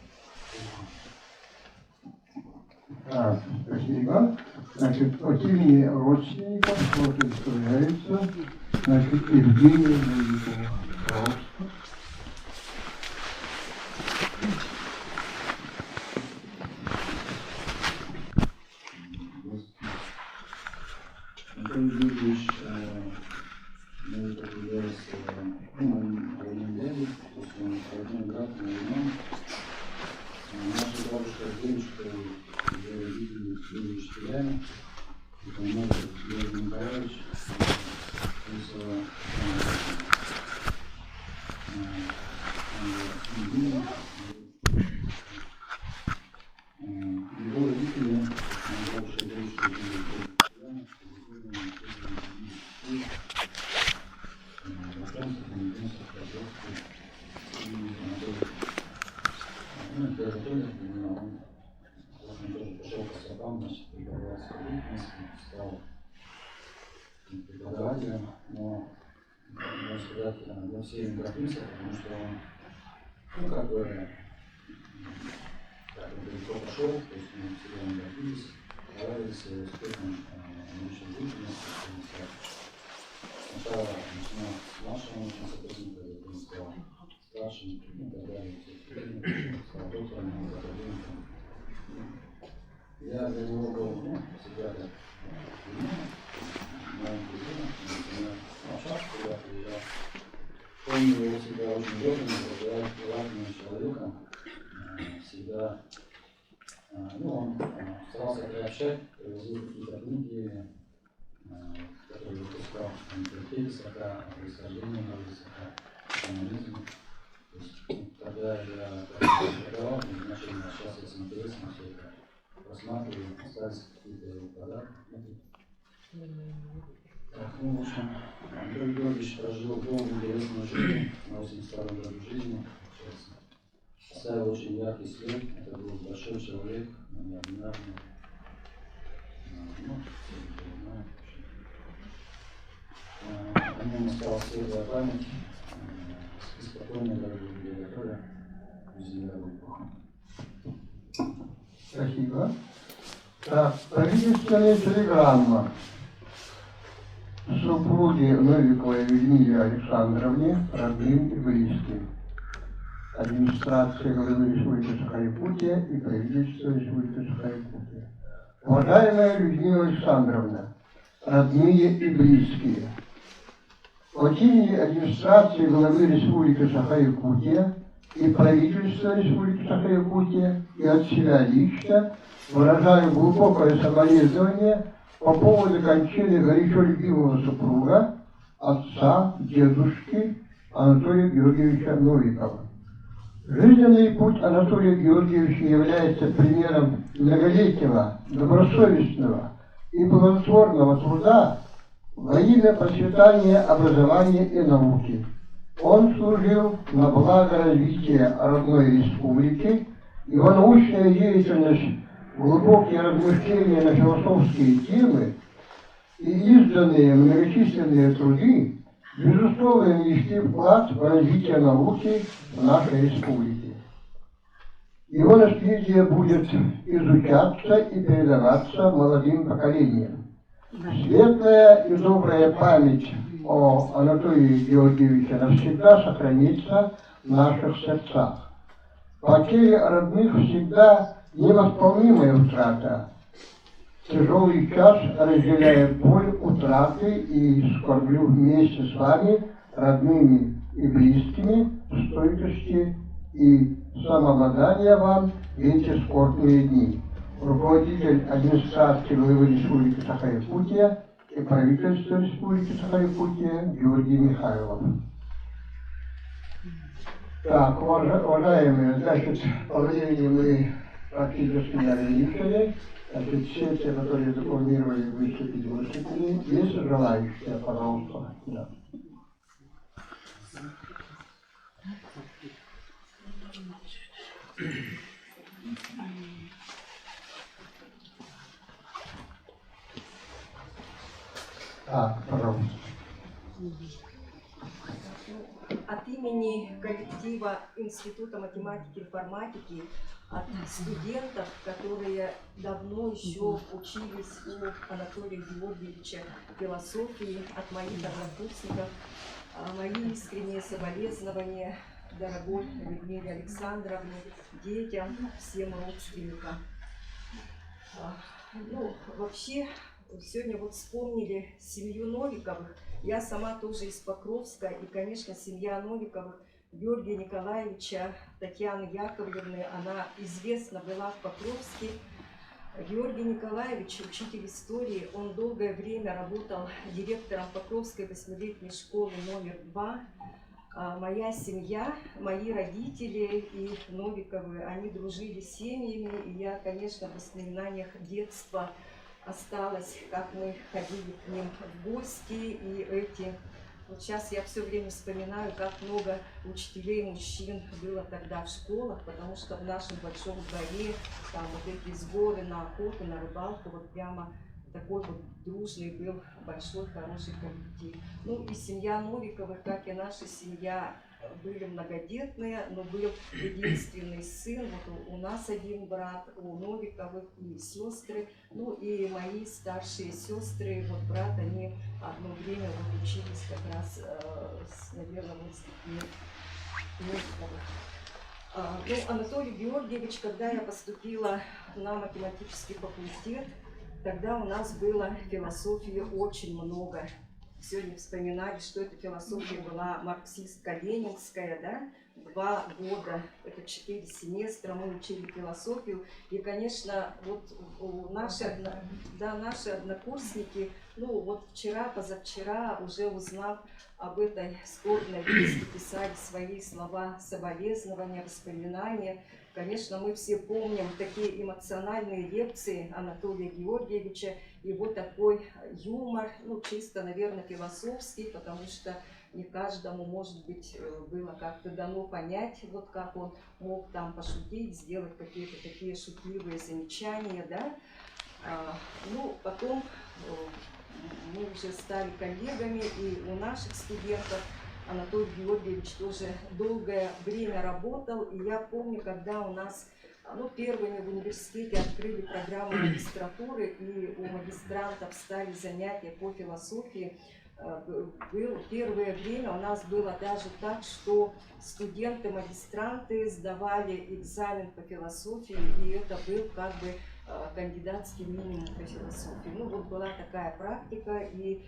Спасибо. Значит, от имени родственников представляется, значит, Евгения Новикова. Пожалуйста. Антон Юрьевич Новиков является родным дядей, то есть он родной брат моей мамы. Наша бабушка с дедушкой были родители, были учителями. Это мой Георгий Николаевич, его родители, моя бабушка и дедушка были учителями. Когда он тоже пошел по стопам, значит, преподавательской деятельности, стал преподавателем, но, можно сказать, для всех не торопился, потому что он, как далеко пошел, то есть мы всегда не торопились, старались успехом научной деятельности. Сначала начинал с нашего научного сотрудника, потом стал старшим и так далее, стал доктором, академиком. Я для него был всегда как маленький ребенок, общался, когда приезжал. Помню его всегда очень добрым, приятным человеком. Всегда, он старался приобщать, привозил какие-то книги, которые выпускал в библиотеке Саха, происхождение народа Саха, коммунизм. То есть, когда я преподавал, изначально сейчас я с интересом все это просматриваю, остались какие-то подарки. Так, в общем, Анатолий Георгиевич прожил долгую интересную жизнь, на 82-м году жизни. Оставил очень яркий след, это был большой человек, неординарный. О нем осталась светлая память. Спокойно, дорогие люди, Спасибо. Так, правительственная телеграмма. Супруге Новиковой Людмиле Александровне, родным и близким. Администрация главы Республики Саха-Якутия и правительства Республики Саха-Якутия. Уважаемая Людмила Александровна, родные и близкие, от имени администрации главы Республики Саха-Якутия и правительства Республики Саха-Якутия и от себя лично выражаю глубокое соболезнование по поводу кончины горячо любимого супруга, отца, дедушки Анатолия Георгиевича Новикова. Жизненный путь Анатолия Георгиевича является примером многолетнего, добросовестного и плодотворного труда во имя процветания образования и науки. Он служил на благо развития родной республики, его научная деятельность, глубокие размышления на философские темы и изданные многочисленные труды безусловно внесли вклад в развитие науки в нашей республике. Его наследие будет изучаться и передаваться молодым поколениям. Светлая и добрая память о Анатолии Георгиевиче навсегда сохранится в наших сердцах. Потеря родных всегда невосполнимая утрата. тяжелый час разделяю боль утраты и скорблю вместе с вами, родными и близкими, стойкости и самообладания вам в эти скорбные дни. Руководитель администрации главы Республики Саха-Якутия и правительства Республики Саха-Якутия Георгий Михайлов. Так, уважаемые, значит, по времени мы практически не ограничили. Значит, все те, которые запланировали выступить, выступили. Есть желающие, пожалуйста. Да. Так, пожалуйста. От имени коллектива Института математики и информатики, от студентов, которые давно еще учились у Анатолия Георгиевича философии, от моих однокурсников, мои искренние соболезнования дорогой Людмиле Александровне, детям, всем родственникам. Ну, вообще, сегодня вот вспомнили семью Новиковых. Я сама тоже из Покровска, и, конечно, семья Новиковых, Георгия Николаевича, Татьяны Яковлевны, она известна была в Покровске. Георгий Николаевич, учитель истории, он долгое время работал директором Покровской 8-летней школы номер 2. Моя семья, мои родители и Новиковы, они дружили с семьями, и я, конечно, в воспоминаниях детства осталось, как мы ходили к ним в гости, и эти... Вот сейчас я все время вспоминаю, как много учителей мужчин было тогда в школах, потому что в нашем большом дворе там вот эти сборы на охоту, на рыбалку, вот прямо такой вот дружный был большой хороший коллектив. Ну и семья Новиковых, как и наша семья, были многодетные, но был единственный сын. Вот у нас один брат, у Новиковых и сестры. Ну и мои старшие сестры, вот брат, они одно время вот учились как раз, наверное, вот с детьми Новиковых. Ну, Анатолий Георгиевич, когда я поступила на математический факультет, тогда у нас было философии очень много. Сегодня вспоминали, что эта философия была марксистско-ленинская, да? 2 года, это 4 семестра, мы учили философию. И, конечно, вот наши однокурсники, ну вот вчера, позавчера, уже узнав об этой скорбной вести, писали свои слова соболезнования, воспоминания. Конечно, мы все помним такие эмоциональные лекции Анатолия Георгиевича, его такой юмор, ну, чисто, наверное, философский, потому что не каждому, может быть, было как-то дано понять, вот как он мог там пошутить, сделать какие-то такие шутливые замечания, да. Ну, потом мы уже стали коллегами, и у наших студентов Анатолий Георгиевич тоже долгое время работал, и я помню, когда у нас, ну, первыми в университете открыли программу магистратуры, и у магистрантов стали занятия по философии. Первое время у нас было даже так, что студенты-магистранты сдавали экзамен по философии, и это был как бы кандидатский минимум по философии. Ну, вот была такая практика, и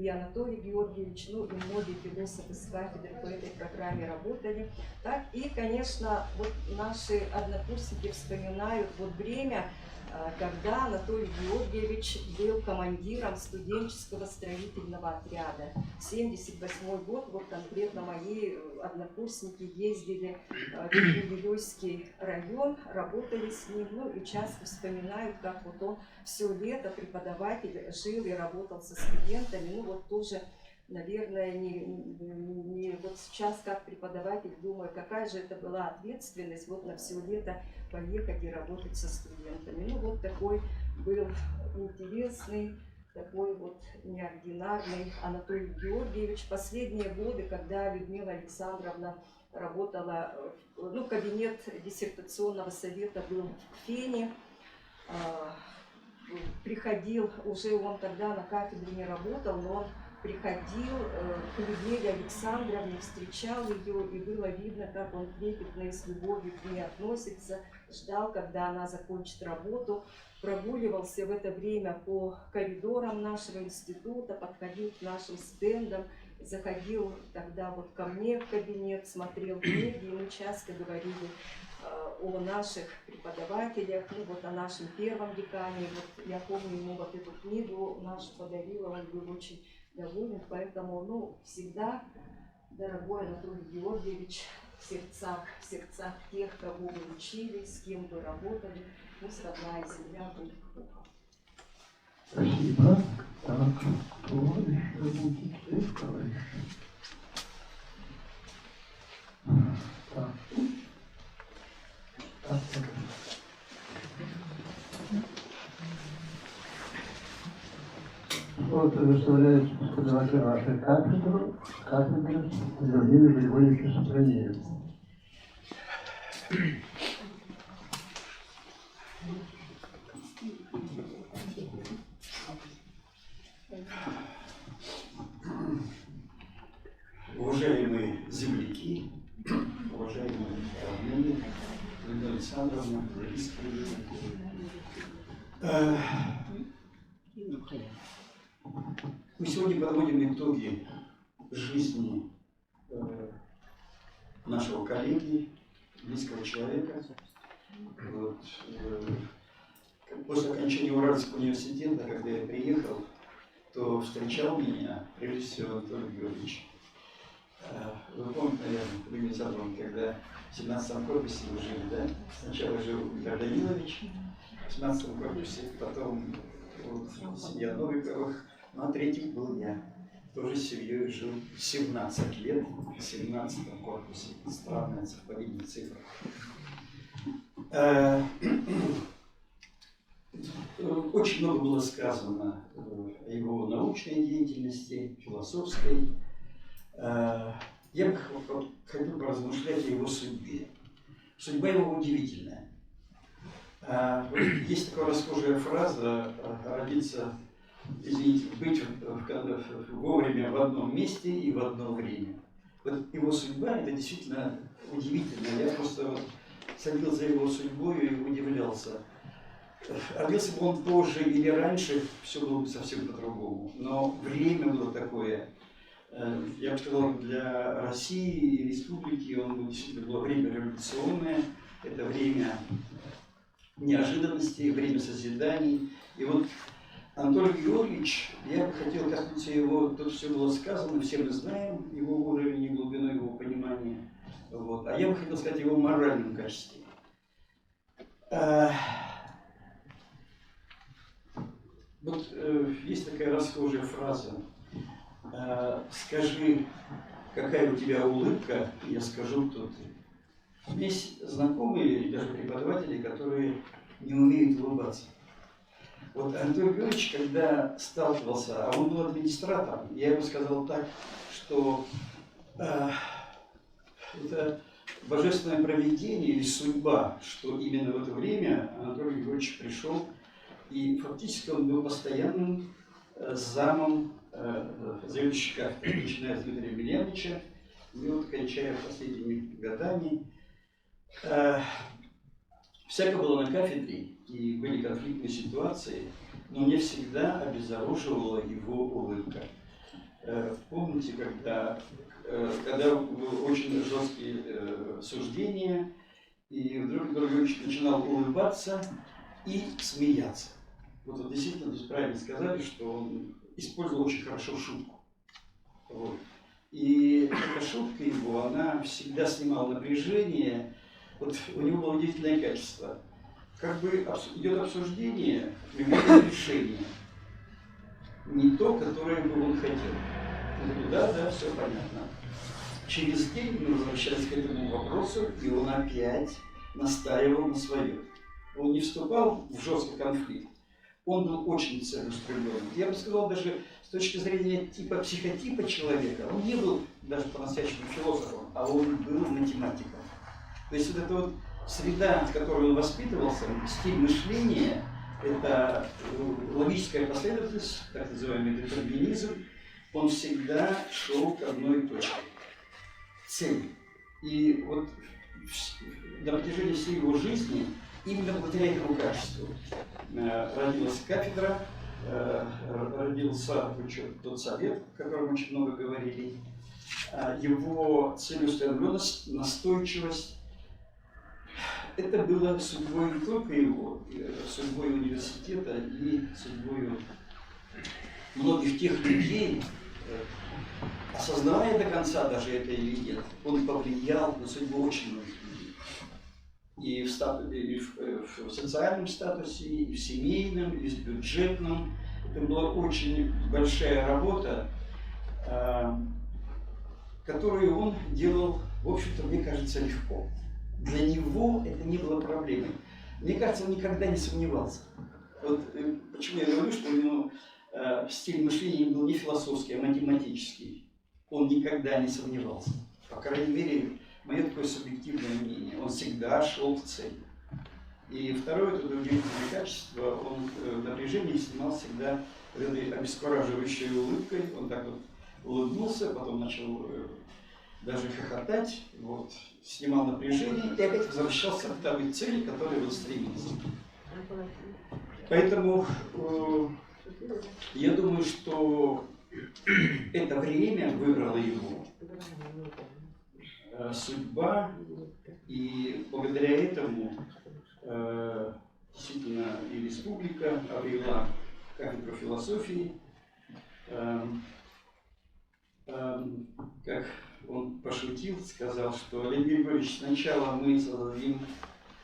Анатолий Георгиевич, ну и многие философы с кафедры по этой программе работали. Так, и, конечно, вот наши однокурсники вспоминают вот время, когда Анатолий Георгиевич был командиром студенческого строительного отряда. 1978 год, вот конкретно мои однокурсники ездили в Юлийский район, работали с ним, ну и часто вспоминают, как вот он все лето, преподаватель, жил и работал со студентами. Ну вот тоже, наверное, не вот сейчас как преподаватель думаю, какая же это была ответственность вот на все лето поехать и работать со студентами. Ну вот такой был интересный, такой вот неординарный Анатолий Георгиевич. Последние годы, когда Людмила Александровна работала, ну, кабинет диссертационного совета был в Фене, приходил, уже он тогда на кафедре не работал, но он приходил к Людмиле Александровне, встречал ее, и было видно, как он трепетно и с любовью к ней относится, ждал, когда она закончит работу, прогуливался в это время по коридорам нашего института, подходил к нашим стендам, заходил тогда вот ко мне в кабинет, смотрел книги, и мы часто говорили о наших преподавателях, ну вот о нашем первом декане. Вот я помню, ему вот эту книгу нашу подарила, он был очень доволен, поэтому, ну, всегда, дорогой Анатолий Георгиевич, в сердцах тех, кого вы учили, с кем вы работали, пусть родная земля будет кругом. Спасибо. Так, кто еще будет говорить? Так. Слово предоставляется преподавателю нашей кафедры Леониду Григорьевичу Сафрониеву. Уважаемые земляки, уважаемые родные, Людмила Александровна, мы сегодня подводим итоги жизни нашего коллеги, близкого человека. Вот, после окончания Уральского университета, когда я приехал, то встречал меня, прежде всего, Анатолий Георгиевич. Вы помните, наверное, Людмила Александровна, когда в 17-м корпусе вы жили, да? Сначала жил Виктор Данилович в 17-м корпусе, потом вот, семья Новиковых, ну а третий был я. Тоже с семьей жил 17 лет в 17-м корпусе. Странное совпадение цифр. Очень много было сказано о его научной деятельности, философской. Я бы хотел поразмышлять о его судьбе. Судьба его удивительная. Есть такая расхожая фраза «родиться, извините, быть вовремя в одном месте и в одно время». Вот его судьба – это действительно удивительно. Я просто вот следил за его судьбой и удивлялся. Родился бы он позже или раньше, все было бы совсем по-другому. Но время было такое. Я бы сказал, для России и республики действительно было время революционное, это время неожиданностей, время созиданий. И вот Анатолий Георгиевич, я бы хотел коснуться его, тут все было сказано, все мы знаем его уровень и глубину его понимания. Вот. А я бы хотел сказать о его моральном качестве. Вот есть такая расхожая фраза. Скажи, какая у тебя улыбка, и я скажу, кто ты. Есть знакомые, даже преподаватели, которые не умеют улыбаться. Вот Анатолий Георгиевич, когда сталкивался, а он был администратором, я ему сказал так, что это божественное провидение или судьба, что именно в это время Анатолий Георгиевич пришел, и фактически он был постоянным замом заведующих кафедрой, начиная с Дмитрия Емельяновича, и вот кончая последними годами. Всяко было на кафедре, и были конфликтные ситуации, но мне всегда обезоруживала его улыбка. Помните, когда было очень жесткие суждения, и вдруг Анатолий Георгиевич начинал улыбаться и смеяться. Вот действительно, правильно сказали, что он использовал очень хорошо шутку. Вот. И эта шутка его, она всегда снимала напряжение. Вот у него было удивительное качество. Как бы идет обсуждение, принимает решение. Не то, которое бы он хотел. Он говорит, да, все понятно. Через день мы возвращались к этому вопросу, и он опять настаивал на своем. Он не вступал в жесткий конфликт. Он был очень целеустремленным. Я бы сказал, даже с точки зрения психотипа человека, он не был даже по-настоящему философом, а он был математиком. То есть вот эта вот среда, в которой он воспитывался, стиль мышления, это логическая последовательность, так называемый детерминизм, он всегда шел к одной точке – цели. И вот на протяжении всей его жизни именно благодаря этому качеству родилась кафедра, родился тот совет, о котором очень много говорили, его целеустремленность, настойчивость. Это было судьбой не только его, судьбой университета и судьбой многих тех людей, осознавая до конца даже это или нет, он повлиял на судьбу очень многих людей. И в социальном статусе, и в семейном, и в бюджетном. Это была очень большая работа, которую он делал, в общем-то, мне кажется, легко. Для него это не было проблемой. Мне кажется, он никогда не сомневался. Вот почему я говорю, что у него стиль мышления был не философский, а математический. Он никогда не сомневался. По крайней мере, мое такое субъективное мнение. Он всегда шел в цель. И второе, это удивительное качество, он в напряжении снимал всегда этой обескураживающей улыбкой. Он так вот улыбнулся, потом начал даже хохотать, вот, снимал напряжение и опять возвращался к той цели, к которой он стремился. Поэтому я думаю, что это время выбрало его судьба, и благодаря этому действительно и республика обрела кафедру философии. Как он пошутил, сказал, что Леонид Григорьевич, сначала мы зададим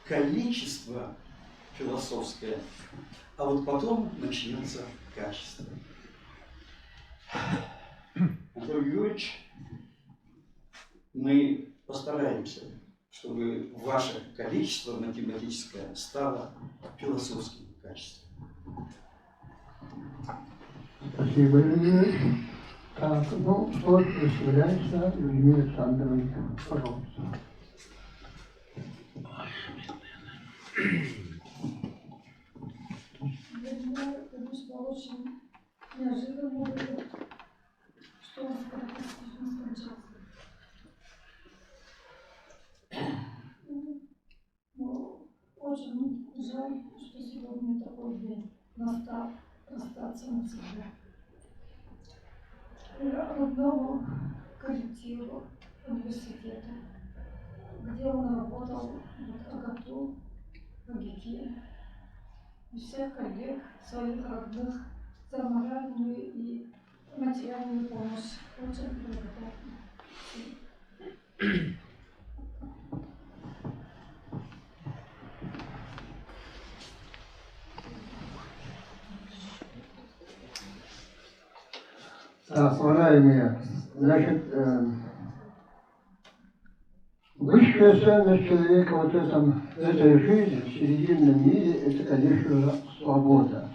количество философское, а вот потом начнется качество. Анатолий Григорьевич, мы постараемся, чтобы ваше количество математическое стало философским качеством. Спасибо, Ильич. Так, ну, что представляется Людмила Александровна, пожалуйста. Для меня, конечно, очень неожиданно было, что он скончался. Но очень жаль, что сегодня такой день настал, расстаться навсегда. Родному коллективу университета, где он работал в АГАТУ, в АГИКе, и всех коллег, своих родных за моральную и материальную помощь. Очень благодарна. Так, уважаемые, значит, высшая ценность человека вот этой жизни, в серединном мире, это, конечно, свобода.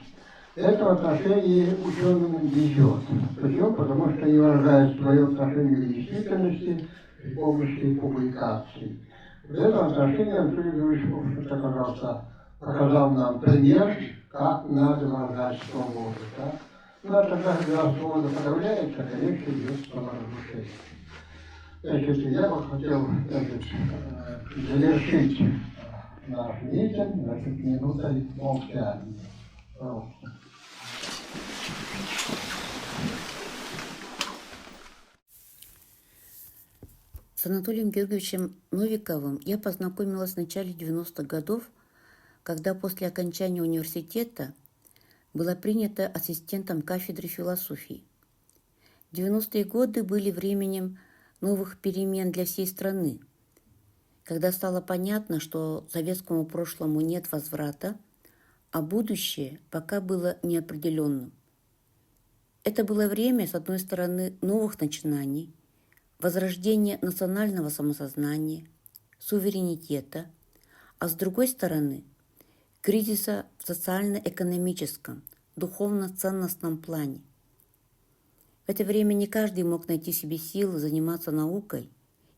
Это отношение ученым везет. Почему? Потому что они выражают свое отношение к действительности при помощи публикаций. В этом отношении Анатолий Григорьевич, в общем-то, показал нам пример, как надо выражать свободу. Да? Но тогда, когда свобода подавляется, конечно, идет саморазрушение. Значит, я бы хотел, завершить наш митинг, значит, минутой молчания. Пожалуйста. С Анатолием Георгиевичем Новиковым я познакомилась в начале 90-х годов, когда после окончания университета была принята ассистентом кафедры философии. 90-е годы были временем новых перемен для всей страны, когда стало понятно, что советскому прошлому нет возврата, а будущее пока было неопределенным. Это было время, с одной стороны, новых начинаний, возрождения национального самосознания, суверенитета, а с другой стороны, кризиса в социально-экономическом, духовно-ценностном плане. В это время не каждый мог найти в себе силы заниматься наукой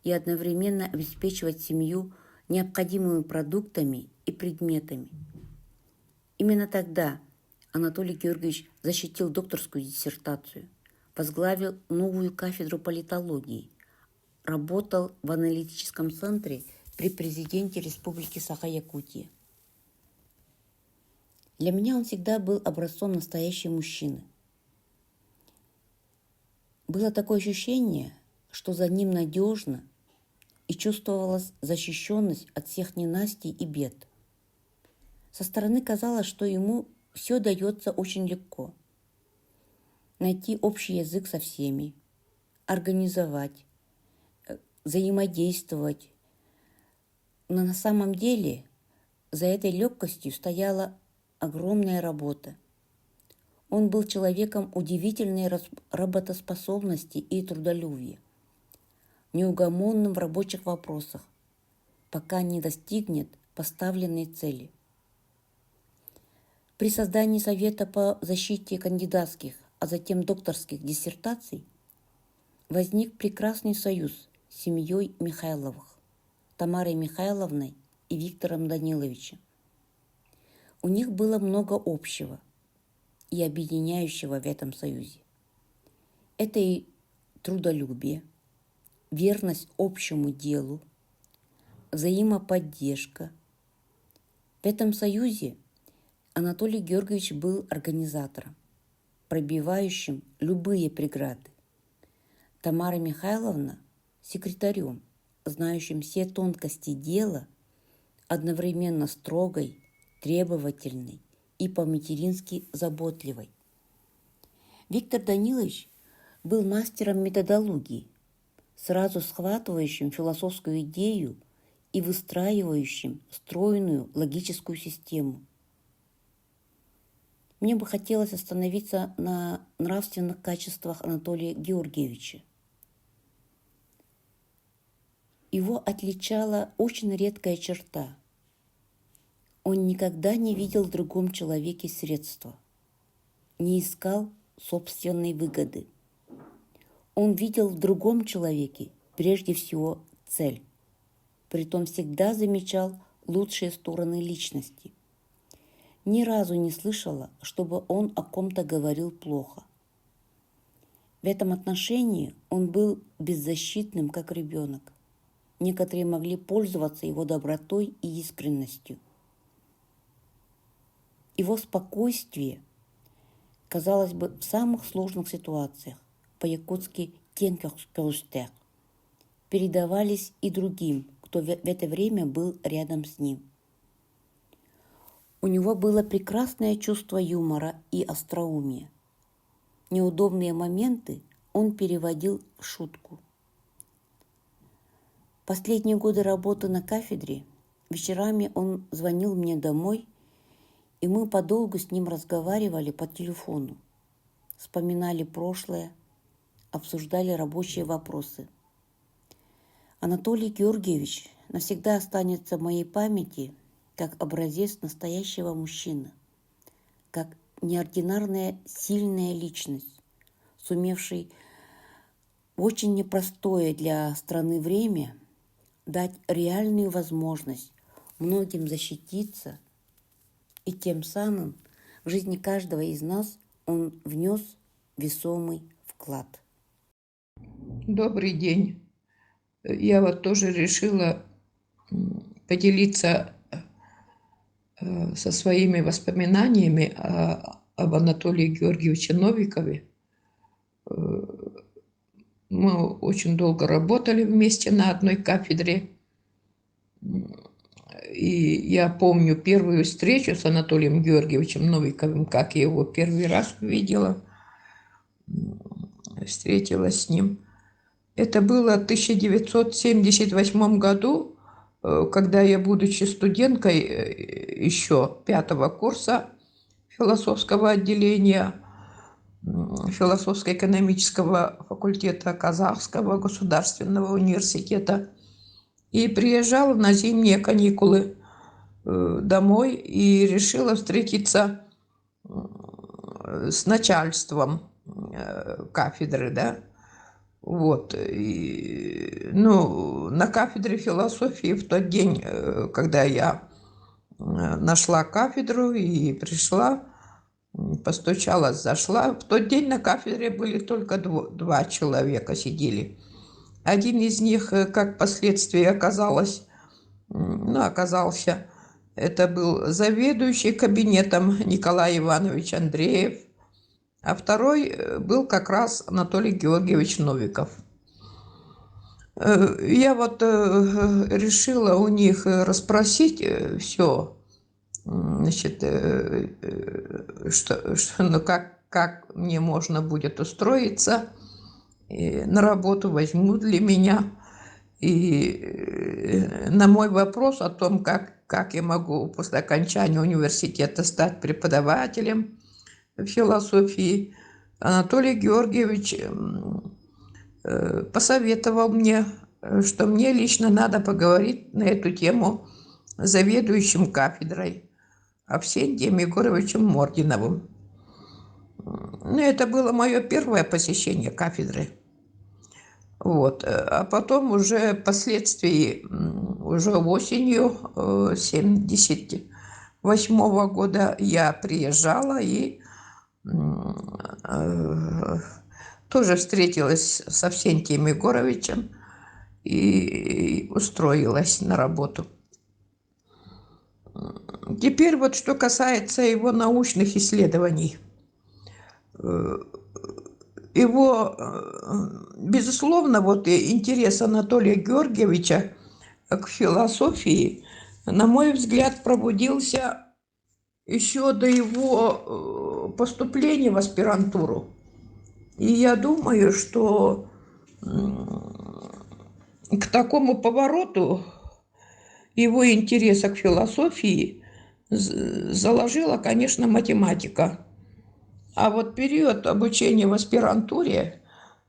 и одновременно обеспечивать семью необходимыми продуктами и предметами. Именно тогда Анатолий Георгиевич защитил докторскую диссертацию, возглавил новую кафедру политологии, работал в аналитическом центре при президенте Республики Саха-Якутия. Для меня он всегда был образцом настоящей мужчины. Было такое ощущение, что за ним надежно, и чувствовалась защищенность от всех ненастий и бед. Со стороны казалось, что ему все дается очень легко. Найти общий язык со всеми, организовать, взаимодействовать. Но на самом деле за этой легкостью стояла огромная работа. Он был человеком удивительной работоспособности и трудолюбия, неугомонным в рабочих вопросах, пока не достигнет поставленной цели. При создании Совета по защите кандидатских, а затем докторских диссертаций возник прекрасный союз с семьей Михайловых, Тамарой Михайловной и Виктором Даниловичем. У них было много общего и объединяющего в этом союзе. Это и трудолюбие, верность общему делу, взаимоподдержка. В этом союзе Анатолий Георгиевич был организатором, пробивающим любые преграды. Тамара Михайловна – секретарем, знающим все тонкости дела, одновременно строгой, требовательной и по-матерински заботливой. Виктор Данилович был мастером методологии, сразу схватывающим философскую идею и выстраивающим стройную логическую систему. Мне бы хотелось остановиться на нравственных качествах Анатолия Георгиевича. Его отличала очень редкая черта. Он никогда не видел в другом человеке средства, не искал собственной выгоды. Он видел в другом человеке прежде всего цель, притом всегда замечал лучшие стороны личности. Ни разу не слышала, чтобы он о ком-то говорил плохо. В этом отношении он был беззащитным, как ребенок. Некоторые могли пользоваться его добротой и искренностью. Его спокойствие, казалось бы, в самых сложных ситуациях, по-якутски «тенкёхспёстер», передавались и другим, кто в это время был рядом с ним. У него было прекрасное чувство юмора и остроумия. Неудобные моменты он переводил в шутку. Последние годы работы на кафедре вечерами он звонил мне домой, и мы подолгу с ним разговаривали по телефону, вспоминали прошлое, обсуждали рабочие вопросы. Анатолий Георгиевич навсегда останется в моей памяти как образец настоящего мужчины, как неординарная сильная личность, сумевший в очень непростое для страны время дать реальную возможность многим защититься, и тем самым в жизни каждого из нас он внес весомый вклад. Добрый день. Я вот тоже решила поделиться со своими воспоминаниями об Анатолии Георгиевиче Новикове. Мы очень долго работали вместе на одной кафедре. И я помню первую встречу с Анатолием Георгиевичем Новиковым, как я его первый раз увидела, встретилась с ним. Это было в 1978 году, когда я, будучи студенткой еще 5-го курса философского отделения философско-экономического факультета Казахского государственного университета, и приезжала на зимние каникулы домой и решила встретиться с начальством кафедры, да. Вот. И, на кафедре философии в тот день, когда я нашла кафедру и пришла, постучалась, зашла. В тот день на кафедре были только два человека сидели. Один из них, как впоследствии оказался, это был заведующий кабинетом Николай Иванович Андреев, а второй был как раз Анатолий Георгиевич Новиков. Я вот решила у них расспросить все, значит, как мне можно будет устроиться, и на работу возьмут ли меня. И на мой вопрос о том, как я могу после окончания университета стать преподавателем философии, Анатолий Георгиевич посоветовал мне, что мне лично надо поговорить на эту тему с заведующим кафедрой Авсентием Егоровичем Мординовым. Это было мое первое посещение кафедры. Вот. А потом уже впоследствии, уже осенью 1978 года я приезжала и тоже встретилась с Авсентием Егоровичем и устроилась на работу. Теперь вот что касается его научных исследований. Его, безусловно, вот интерес Анатолия Георгиевича к философии, на мой взгляд, пробудился еще до его поступления в аспирантуру. И я думаю, что к такому повороту его интереса к философии заложила, конечно, математика. А вот период обучения в аспирантуре,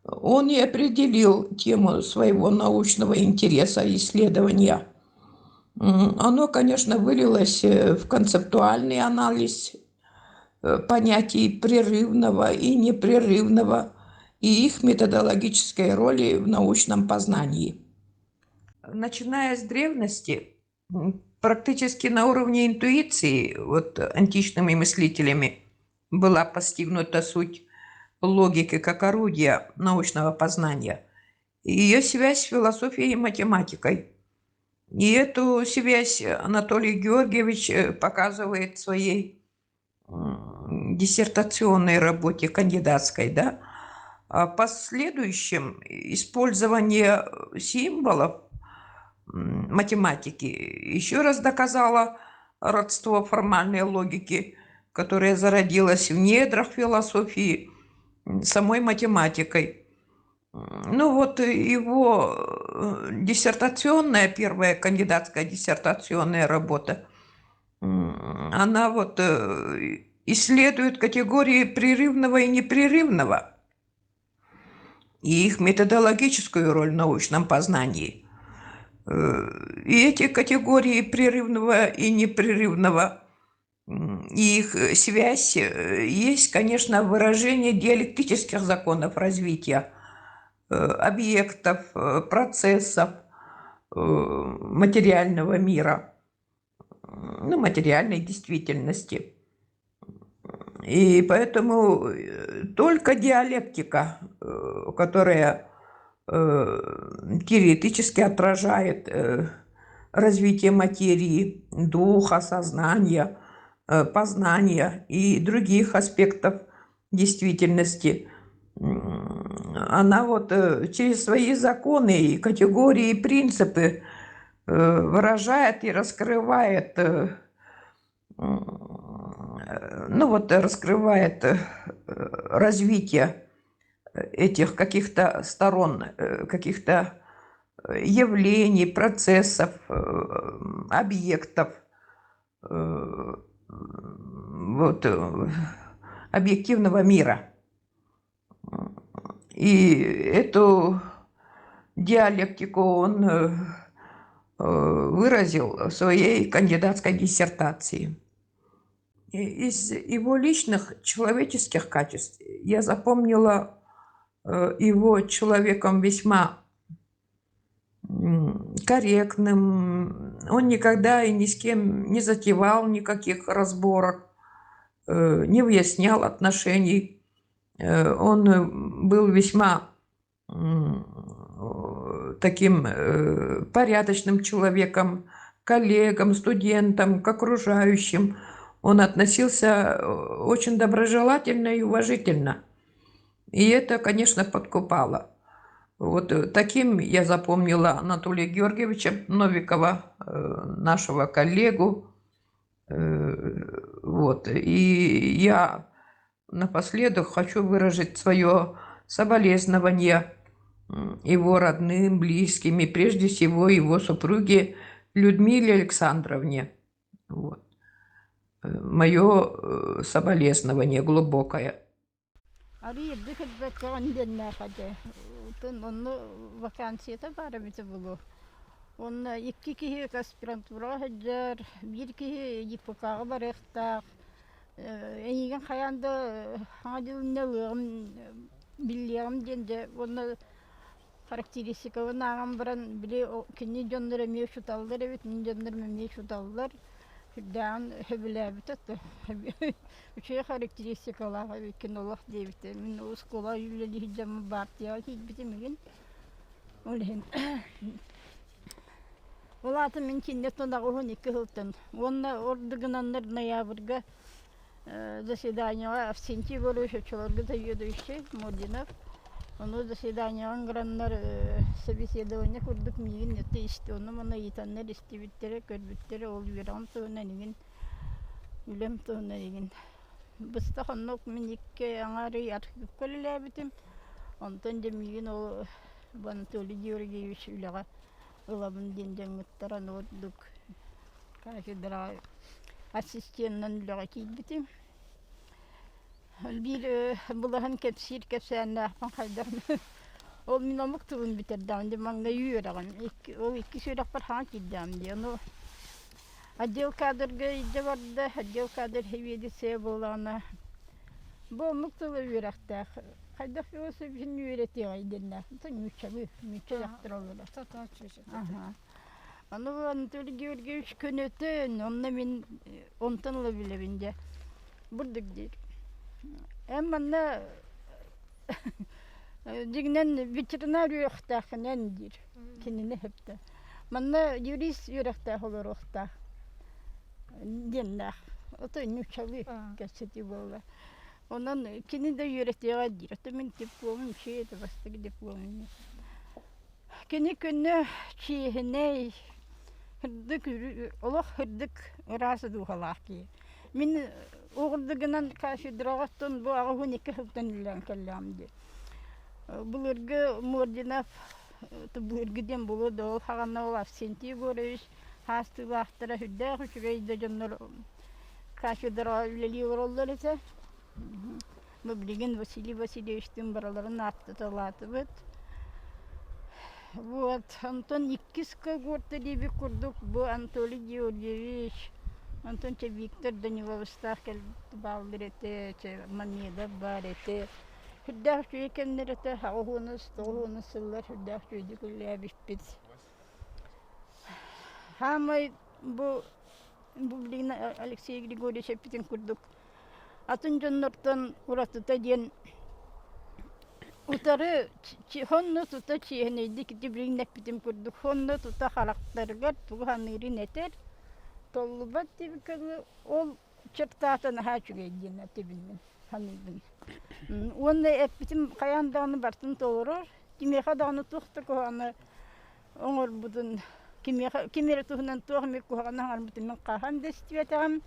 он и определил тему своего научного интереса и исследования. Оно, конечно, вылилось в концептуальный анализ понятий прерывного и непрерывного и их методологической роли в научном познании. Начиная с древности, практически на уровне интуиции, вот античными мыслителями, была постигнута суть логики как орудия научного познания, и ее связь с философией и математикой. И эту связь Анатолий Георгиевич показывает в своей диссертационной работе кандидатской, да? А в последующем использование символов математики еще раз доказало родство формальной логики, которая зародилась в недрах философии самой математикой. Ну вот его диссертационная, первая кандидатская диссертационная работа, она вот исследует категории прерывного и непрерывного и их методологическую роль в научном познании. И эти категории прерывного и непрерывного, и их связь есть, конечно, выражение диалектических законов развития объектов, процессов материального мира, ну, материальной действительности. И поэтому только диалектика, которая теоретически отражает развитие материи, духа, сознания, познания и других аспектов действительности, она вот через свои законы и категории и принципы выражает и раскрывает, ну вот раскрывает развитие этих каких-то сторон, каких-то явлений, процессов, объектов, вот, объективного мира. И эту диалектику он выразил в своей кандидатской диссертации. Из его личных человеческих качеств я запомнила его человеком весьма корректным. Он никогда и ни с кем не затевал никаких разборок. не выяснял отношений. Он был весьма таким порядочным человеком, коллегам, студентам, к окружающим. Он относился очень доброжелательно и уважительно. И это, конечно, подкупало. Вот таким я запомнила Анатолия Георгиевича Новикова, нашего коллегу. Вот. И я напоследок хочу выразить свое соболезнование его родным, близким, и прежде всего его супруге Людмиле Александровне. Вот. Мое соболезнование глубокое. Он iki kişi aspirantura hajar, bir kişi yipakağı barıqtaq. Enigen hayanda hacılnalığım, biliyorum dende, onu karakteristikavı nağam baran bile kini jonlara meşutallar, evet, jonlara meşutallar. Hüddan hebile bitattı. Üçe karakteristikalar, evet, kinolaq deyibdi. Min o skola yülleli hicamı bartiya, hiç bitimigin. Olhen. Олаты мен киннетондағы 12 хылтын. Онна ордыгынаннар ноябрьга заседанияға абсенти көрөші чолорғы тайыдыйші Мординов. Оны заседанияға граннар собеседование көрдік мигін нетті істі. Оны мұна етаннар істебіттері, көрбіттері ол верам тұғынан еген, үлем тұғынан еген. Бұста қаннық мен екі аңары архив көлілі әбітім. Онтан демеген ол Анатолий Георгиевич үліға Улабын денден ұттаран ордық кафедра ассистентнан үліға кейдбітім. Bir бұлағын кәпсір кәпсәні ақпан қайдағын. Ол мен омық тұғын бітердім, маңда үйерағын. Ол екі сөйрақ бір хан кейдім. Отдел кадрға үйде барды, отдел кадр хеведесе болағына. Бұл омық тұғы үйерақтақ. Қайдақ осы бішін үйереті ғайдеріне. Тұн мүтчі жақтыр олыра. Оны Анатолий Георгиевич көнөтін, онына мен онтанлы білебінде. Бұрдық дейір. Әмманна дегінен ветеринар үйрақтақын ән дейір. Кеніне хепті. Манна юрист үйрақтақ олар оқтақ. Деннақ. Оты нүчалы кәсеті болы. Ondan kendi de yürütüyor diyor. Tabii diplomum şeydi, başka diplomum. Kendi günü çiğne hırdık, Allah hırdık razı duhalar ki. Min oğulduğundan karşı dragatton bu ağın iki haftan ilan kallamdı. Bulurgu Mordinov, bulurgudan bulu da ol hağına ol absenti görüş, hastı vaxtıra hüdde hücreyde canlar karşı dragatliyor oldular ise. Мы блин Василий Васильевичтің бараларын атты талаты бөт. Вот, Антон Иккиска горты дебі күрдік. Бұл Анатолий Георгиевич, Антон Виктор Даниловстақ кәлді балдыр еті, Мамеда бар еті. Хүддақ жүйе кәмдер еті, ағуыныз, тоғуыныз сыллар, хүддақ жүйді күлі әбішпет. Хамай бұл блин Алексей Григорьевич әппетін күрдік. Атын жоннортон уратыта ден утары хонну тута чиенейди китибрин нәппитим күрдүк хонну тута характаргар туганырин этер толлубат тибикалы ол чертатан хачугейдин атибин ханыбын онна эппитим каянданы бартын толорор кимеха даны тухта коаны оңор будун кимере тухнан тухмек коаны хармытын кахан дестиветам.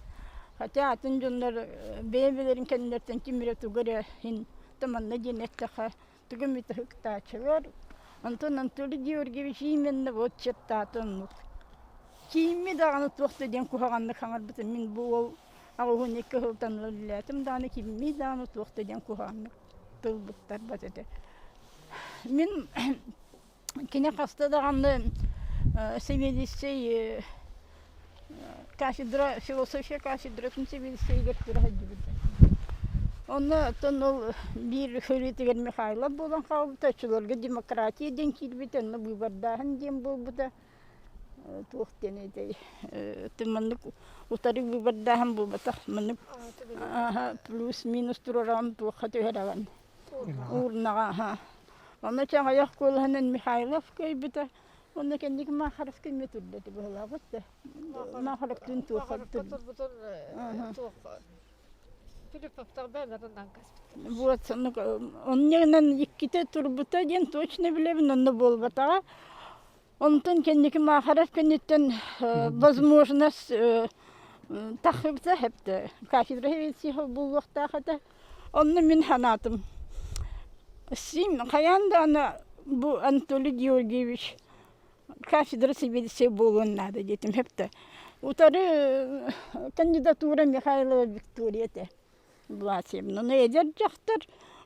Хотя атын жондар бейбелерин кендерден кимире тугары хин таманна денеттаха тугумита хыктачылар. Антон Анатолий Георгиевич именно вот чертатын. Кими даганы туқты ден кухаганны хаңар битин мен бул агын эки хылтан латым даны кими даганы туқты ден кухаганны тылбыттар батете. Мен кине хаста даганы семидесей кафедра, философия кафедратын себелсейгер күрәһәҗибез. Онна тонол бир хөритегер Михайлов булган калбыта чуларга демократия ден килбит, онна буйбардаһын ден булбыта. туохтенедей тыманнык утары выбардахан булбатах маннык плюс-минус турарам туохха төһөраган урнага онна чаңаяк кулханан Михайлов көйбүтэ онна кенник махаров көймөтүрдө былагытта махаров түн туохха вот оннегенен икките турбута ден точно билебин онна болбатага онтон кенники махаров кеннеттен возможность тахыбса хепте кафедра хевитсиха булуктахата онны мен ханатым сим каянда ана бу Анатолий Георгиевич кафедра себе болуун надо детим хепте утары кандидатура Михайлова Виктория Власевна но эдер жактар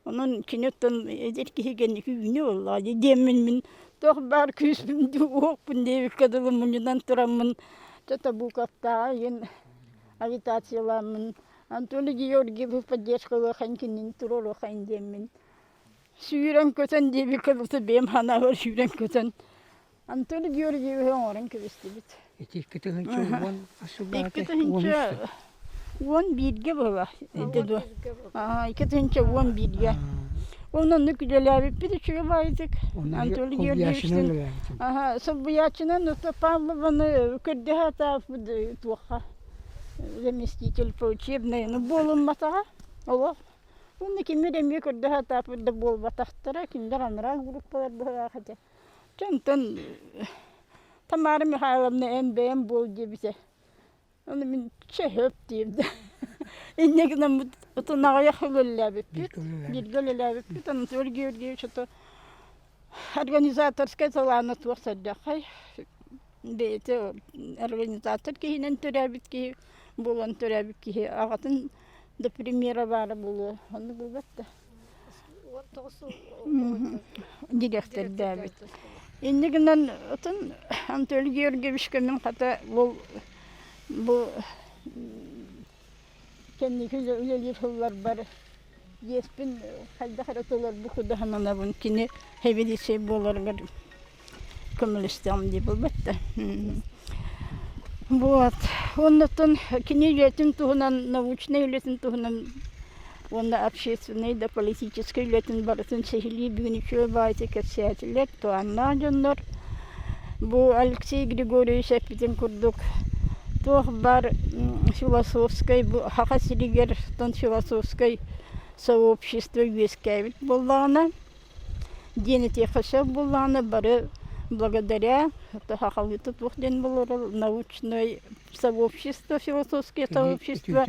онун кинеттен эдер кигенники үне болла демин мен тох бар күспүн окпун деп кадылым мундан турамын Татабуковта ен агитацияламын Анатолий Георгиевич поддержкалы ханкинин турору хандемин сүйрен көтен деп кадылты бем хана бар сүйрен көтен Анатолий Георгиевич орын кебестибит он бирге бала деду икетинче он бирге onun nükleer bir şey vardı. Anatoliy Georgievич'in Собоячина, но то Павловна когда то плохо заместитель по учебной, но был он мата, алло. Он не кемерем когда то был батахтара, киндер нраг группалар была хотя. Чантон Тамара Михайловна МБМ был дебите. Он мен чехеп дебде. Иннегнем то нагаяхлыллабит. Биргэллабит. Анатолий Георгиевич то организаторская талана творсаддахай. Бете организатор кийинен төрәбит ки булан төрәбит ки агатын да премьера бары булу. Аны булбатта. Директор дәбит. Иннегнен отын Анатолий Георгиевич кемен хата бу kendiki öyle yıllar var. Yespin halde haratlar bu kadar hanana bun kini heveli şey bolarlar. Komünistam diye bulbatta. Вот. Оннотон кини летин тугунан научный летин тугунан онна общественный да политический летин баратын сехили бүгүнүчө байте кесетилер то анна жоннор. Бу Алексей Григорьевич Апитин курдук. Тох бар философской, хакасилигер тон философской сообщество вескавит буллана. Денете хасаб буллана бары благодаря хакалыты тухден булор научное сообщество, философское сообщество.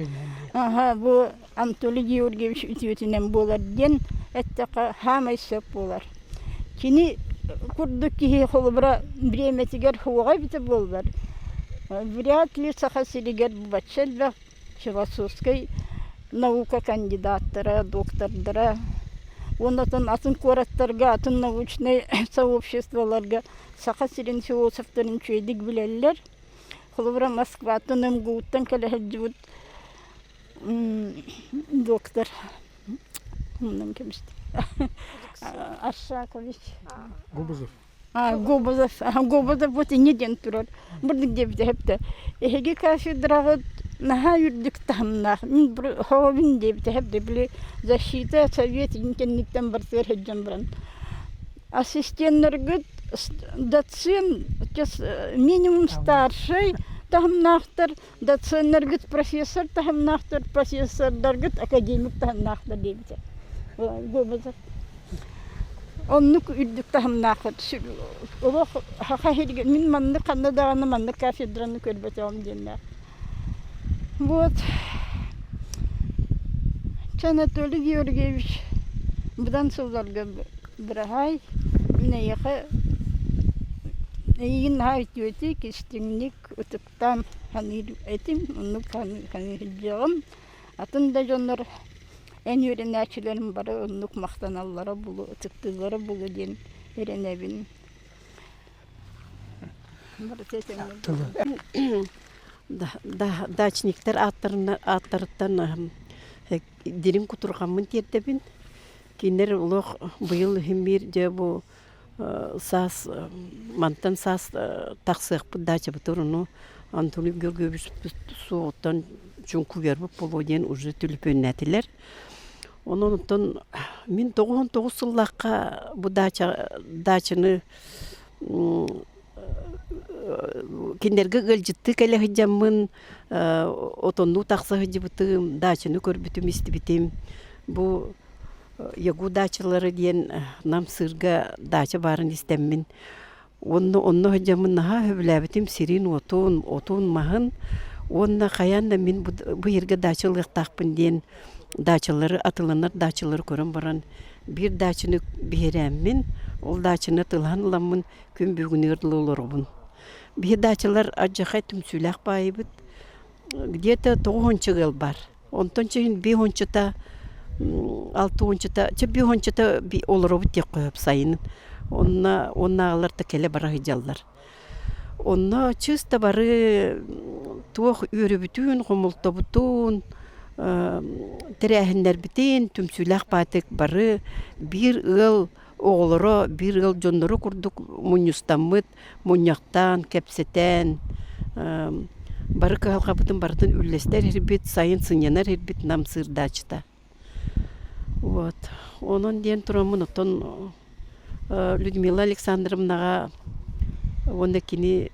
Ага, бу Анатолий Георгиевич ütütүнен булар ден эттека хамайсап булар. Кини курдук ки холбра время тигер хуга бите булар. Вряд ли сахасилигер бачелла философской наука кандидаттары, доктордары. Ондан атын кораттарга, атын научный сообществоларга сахасилин философтарын чөйдик билеллер. Холбра Москва тыным гуттан келехжут доктор. Мындан кемист. Ашакович. Губазов. Гобозов вот и неден турар. Бурдык деп хепте. Эге кафедрага наха юрдык тамнах. Мин ховин деп хепте биле защита совет инкенниктен барсер хеджамбран. Ассистенттер доцент минимум старший тамнахтар, доценттер профессор тамнахтар, профессордар академик тамнахтар депте. Гобозов оннук үрдүк тахымнахат. Олох хахирге мин манны канадаганы манны кафедраны көрбөтөм денне. Вот. Анатолий Георгиевич будан сылдарга бирай мine яха ийин хайтөти кистинник утуктан ханир этим оннук ханир атында жоннор en öğrenicilerim var, onluk mahtanallara bulu, tıktıları bulu diyen öğrenebin. Дачниктер аттарыттан дирим кутурганмын тердебин. Кинер улох быйыл химир же бу сас мантан сас таксык дача бутуруну Анатолий Георгиевич соғыттан чүнку гербіп болуын уже түліпөннәтілер. Онын мен 99 сыллаққа бұ дачаны кендерге гылжытты кәлі хыджамын, отонну тақсы хыджыбытым, дачаны көрбітім істібітім. Бұ ягу дачалары дейін нам сырға дача барын істеммін. Онны хыджамын наға хөбіләбітім сирин отун мағын. Онна қаянда мен бұ ерге дачалық тақпын дейін дачалары атыланар дачалары көрім баран. Bir дачаны береммін, ол дачаны тылғанламын күн бүгін өрділі оларғын. Bir дачалар аджақай түмсүләқ байыбыд. Где-то 9 жыл бар. Онтан чейін 5-та, 6-та, 5-та оларғыд дек қойып сайын. Онна ағаларда келе бара хыджалар. Онна чыста бары туақ өрі бүтін, ғымылта бүтін, тірәхіндер бітен, түмсүләқ батық бары, бір ыл оғылыры, бір ыл жондыры күрдік мұныстамыд, мұняқтан, кәпсетен, бары қағалға бұтын бардың үлестер ербет, сайын сынянар ербет нам сырдачыта. Онын ден тұрамын ұтын Людмила Александровнаға онда кені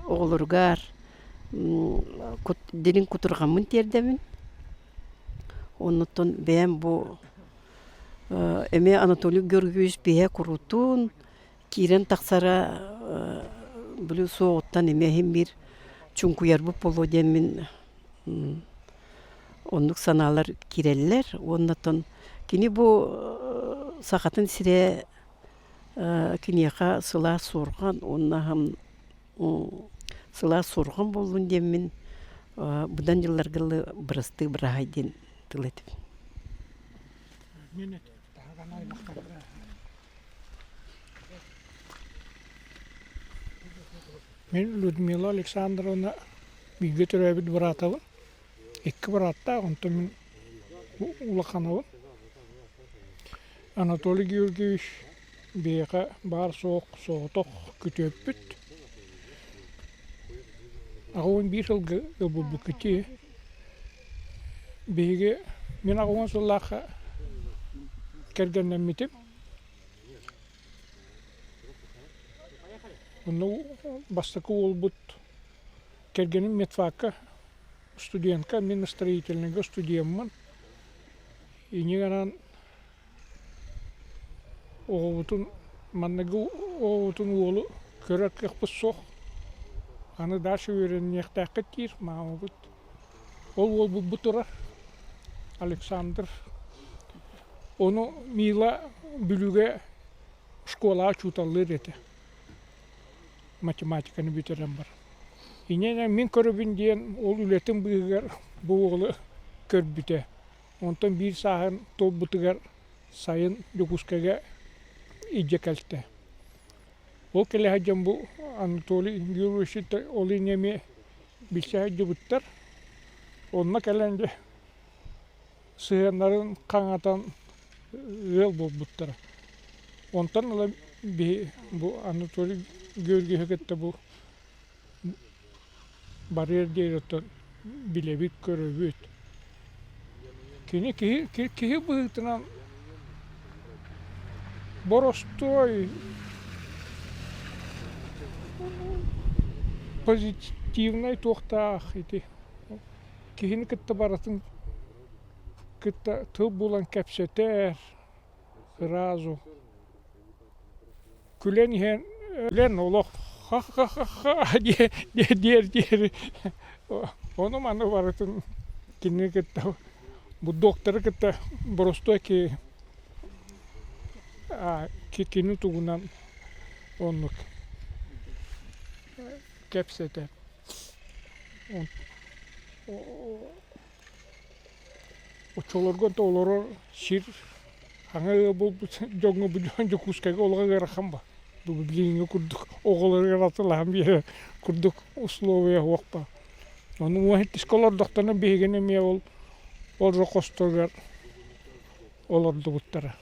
оғылырғар, делин кутурғамын тердемін. Оннотон бәйім бұ әме Анатолий Георгиевич бәйі құрутун, кирен тақсара білу соғыттан әмейім бір чүнкуяр бұп болу демін онлық саналар киреллер. Оннотон кені бұ сақатын сіре кенеға сыла сорған, оннағым сыла сорған болуын демін бұдан жылларғылы бұрысты бірағайден тылетіп. Мен Людмила Александровна биге төрәбіт бұратауын. 2 бұратта, онты мен ұлақанауын. Анатолий Георгиевич бейға бар соғытық күтіп бүт. Ағуын 1 жылғы бұл күте. Бейге мен ағуын сұллаққа кәргеннен метіп. Оны бастықы ол бұд кәргенім метфаққа студентка, мен строительныға студентмін. Инегенен оғытын, маннығы оғытын олы көрәк қықпыз соқ. Аны дашы өрен нектәқі тир, мағым бұд. Ол бұтыра, Александр. Оны мила бүліге школа чуталыр еті. Математиканы бүтерен бар. Инен мен көрібін дейін ол үлетін бұғығар бұл оғылы көр бүте. Онтан бір сағын тол бұтығар сайын жүкускаға иджа кәлтті. Ол келе хаджан бұл Анатолий Георгиевич олы неме білсе хаджы бұттар. Онына кәләнде сығанларын қаңатан ел бұл бұттар. Онтан олы бұл Анатолий Георгиевичті бұл барьер дейреттен білебік көрі өт. Кені кеге бұғытынан боростой позитивный тоқтақ еті. Кені күтті баратын күтті тұл болан кәпсетер, разу. Күлен ен, күлен олық ха-ха-ха-ха дер. Оны маны баратын кені күтті. Бұл докторы күтті боростой кені тұғынан онлық кәпсетер. Очолоргон то олоро шир аңа бұл жоңы бұл жүкускаға олға ғараққан ба. Бұл біліңе күрдік оғыларға ратылаған бері күрдік условия оқпа. Оның уақыт школар доқтаны бейгені ме ол жоқостығар оларды бұттара.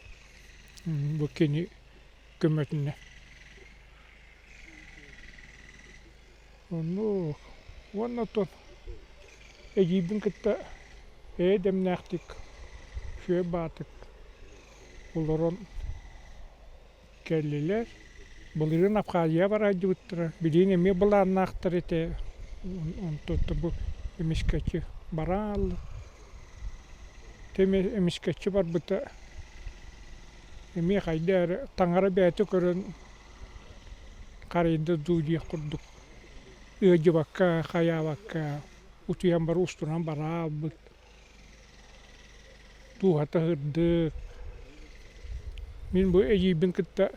Бұл кені көмөтүнне. Ну, вон тон эжибин кытта демнактик шөй батык улорон келлилер. Булырын Абхазия бара жуттыра. Билин эме буларнактыр эте. Он тотто бу эмискечи барал. Теме эмискечи бар бута. Эме хайдар таңара бәте көрөн карайды дууди курдук. Ыжыбакка, хаябакка, утуян бар устунан барабыт. Тугата хырдык. Мен бу эжибин кытта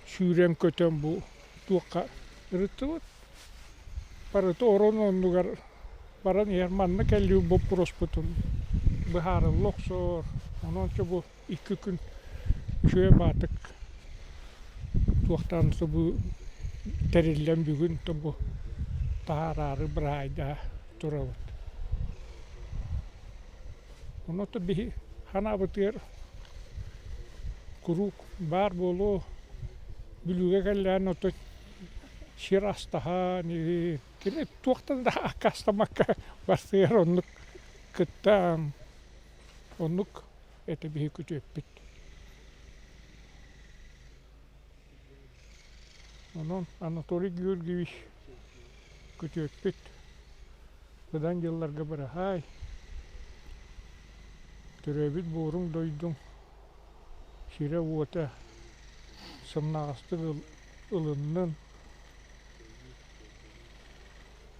сүйрем көтөн бу туакка ырыттыбыт. Барыты орон ондугар баран ерманна келли боп проспутун. Быхары локсор. Онончо бу 2 күн шөй батык. Туактан бу терилен бүгүн бу таарары бир айда турабыт. Оноту бихи ханабытыр курук бар болу бүлүгө келген ото ширастаха не кене туактан да кастамакка барсыр онук кыттан онук эте бихи күтөппит. Онон Анатолий Георгиевич күтөппит. Бұдан жылларга барахай. Төрөбит буурун дойдуң. Шире уота сымнағасты ылыннын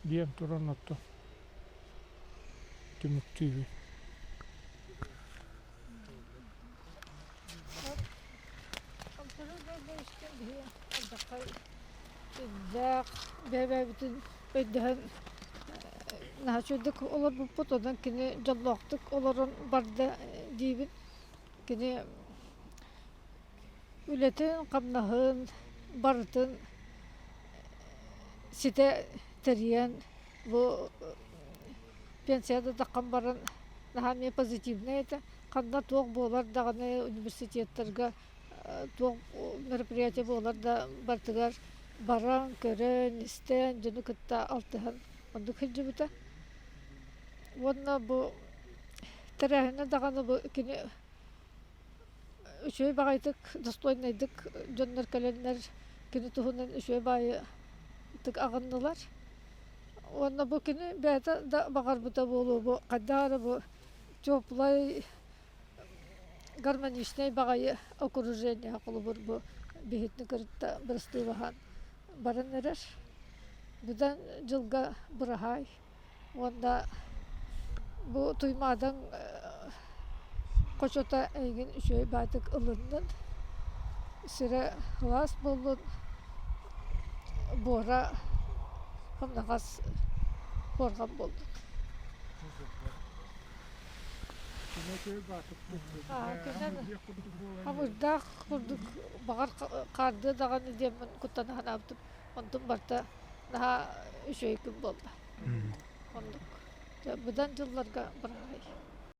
диен туран отто. Түмүктүйбү. Дақ бәбәбітін өйдіғін нәчөдік олар бұппыт одан кені жаллақтық оларын барды дейбін. Кені үлетін қамнағын, бардын, сите тәриян, бұл пенсияда даққан барын нәхаме позитивный еті. Қанда тоқ болар дағаны университеттерге тоқ мероприятие болар да бардығар. Баран, көрен, істен, жүні күтті алтыған онды күнжі бұта. Онна бұл тәрәхіне дағаны бұл кені үшөй бағайтық, достойнайдық, жоннар кәленлер кені тұхынан үшөй бағайтық ағыннылар. Онна бұл кені бәті бағар бұта болу бұл қадары бұл теплай гармоничный бағайы окружение ақылы бұл бейітні көрітті бірісті баған. Баран эрер. Бұдан жылға бұрағай. Онда бұл туймадан қошота әйген үшөй бәдік ылынның. Сірі ғылас болын. Бора қымнағас борған болын. Хамырдақ құрдық бағар қарды дағаны демін күттан ғанабдым. Онтын барта наға үшөй күн болды. Бұдан жылларға бұрағай.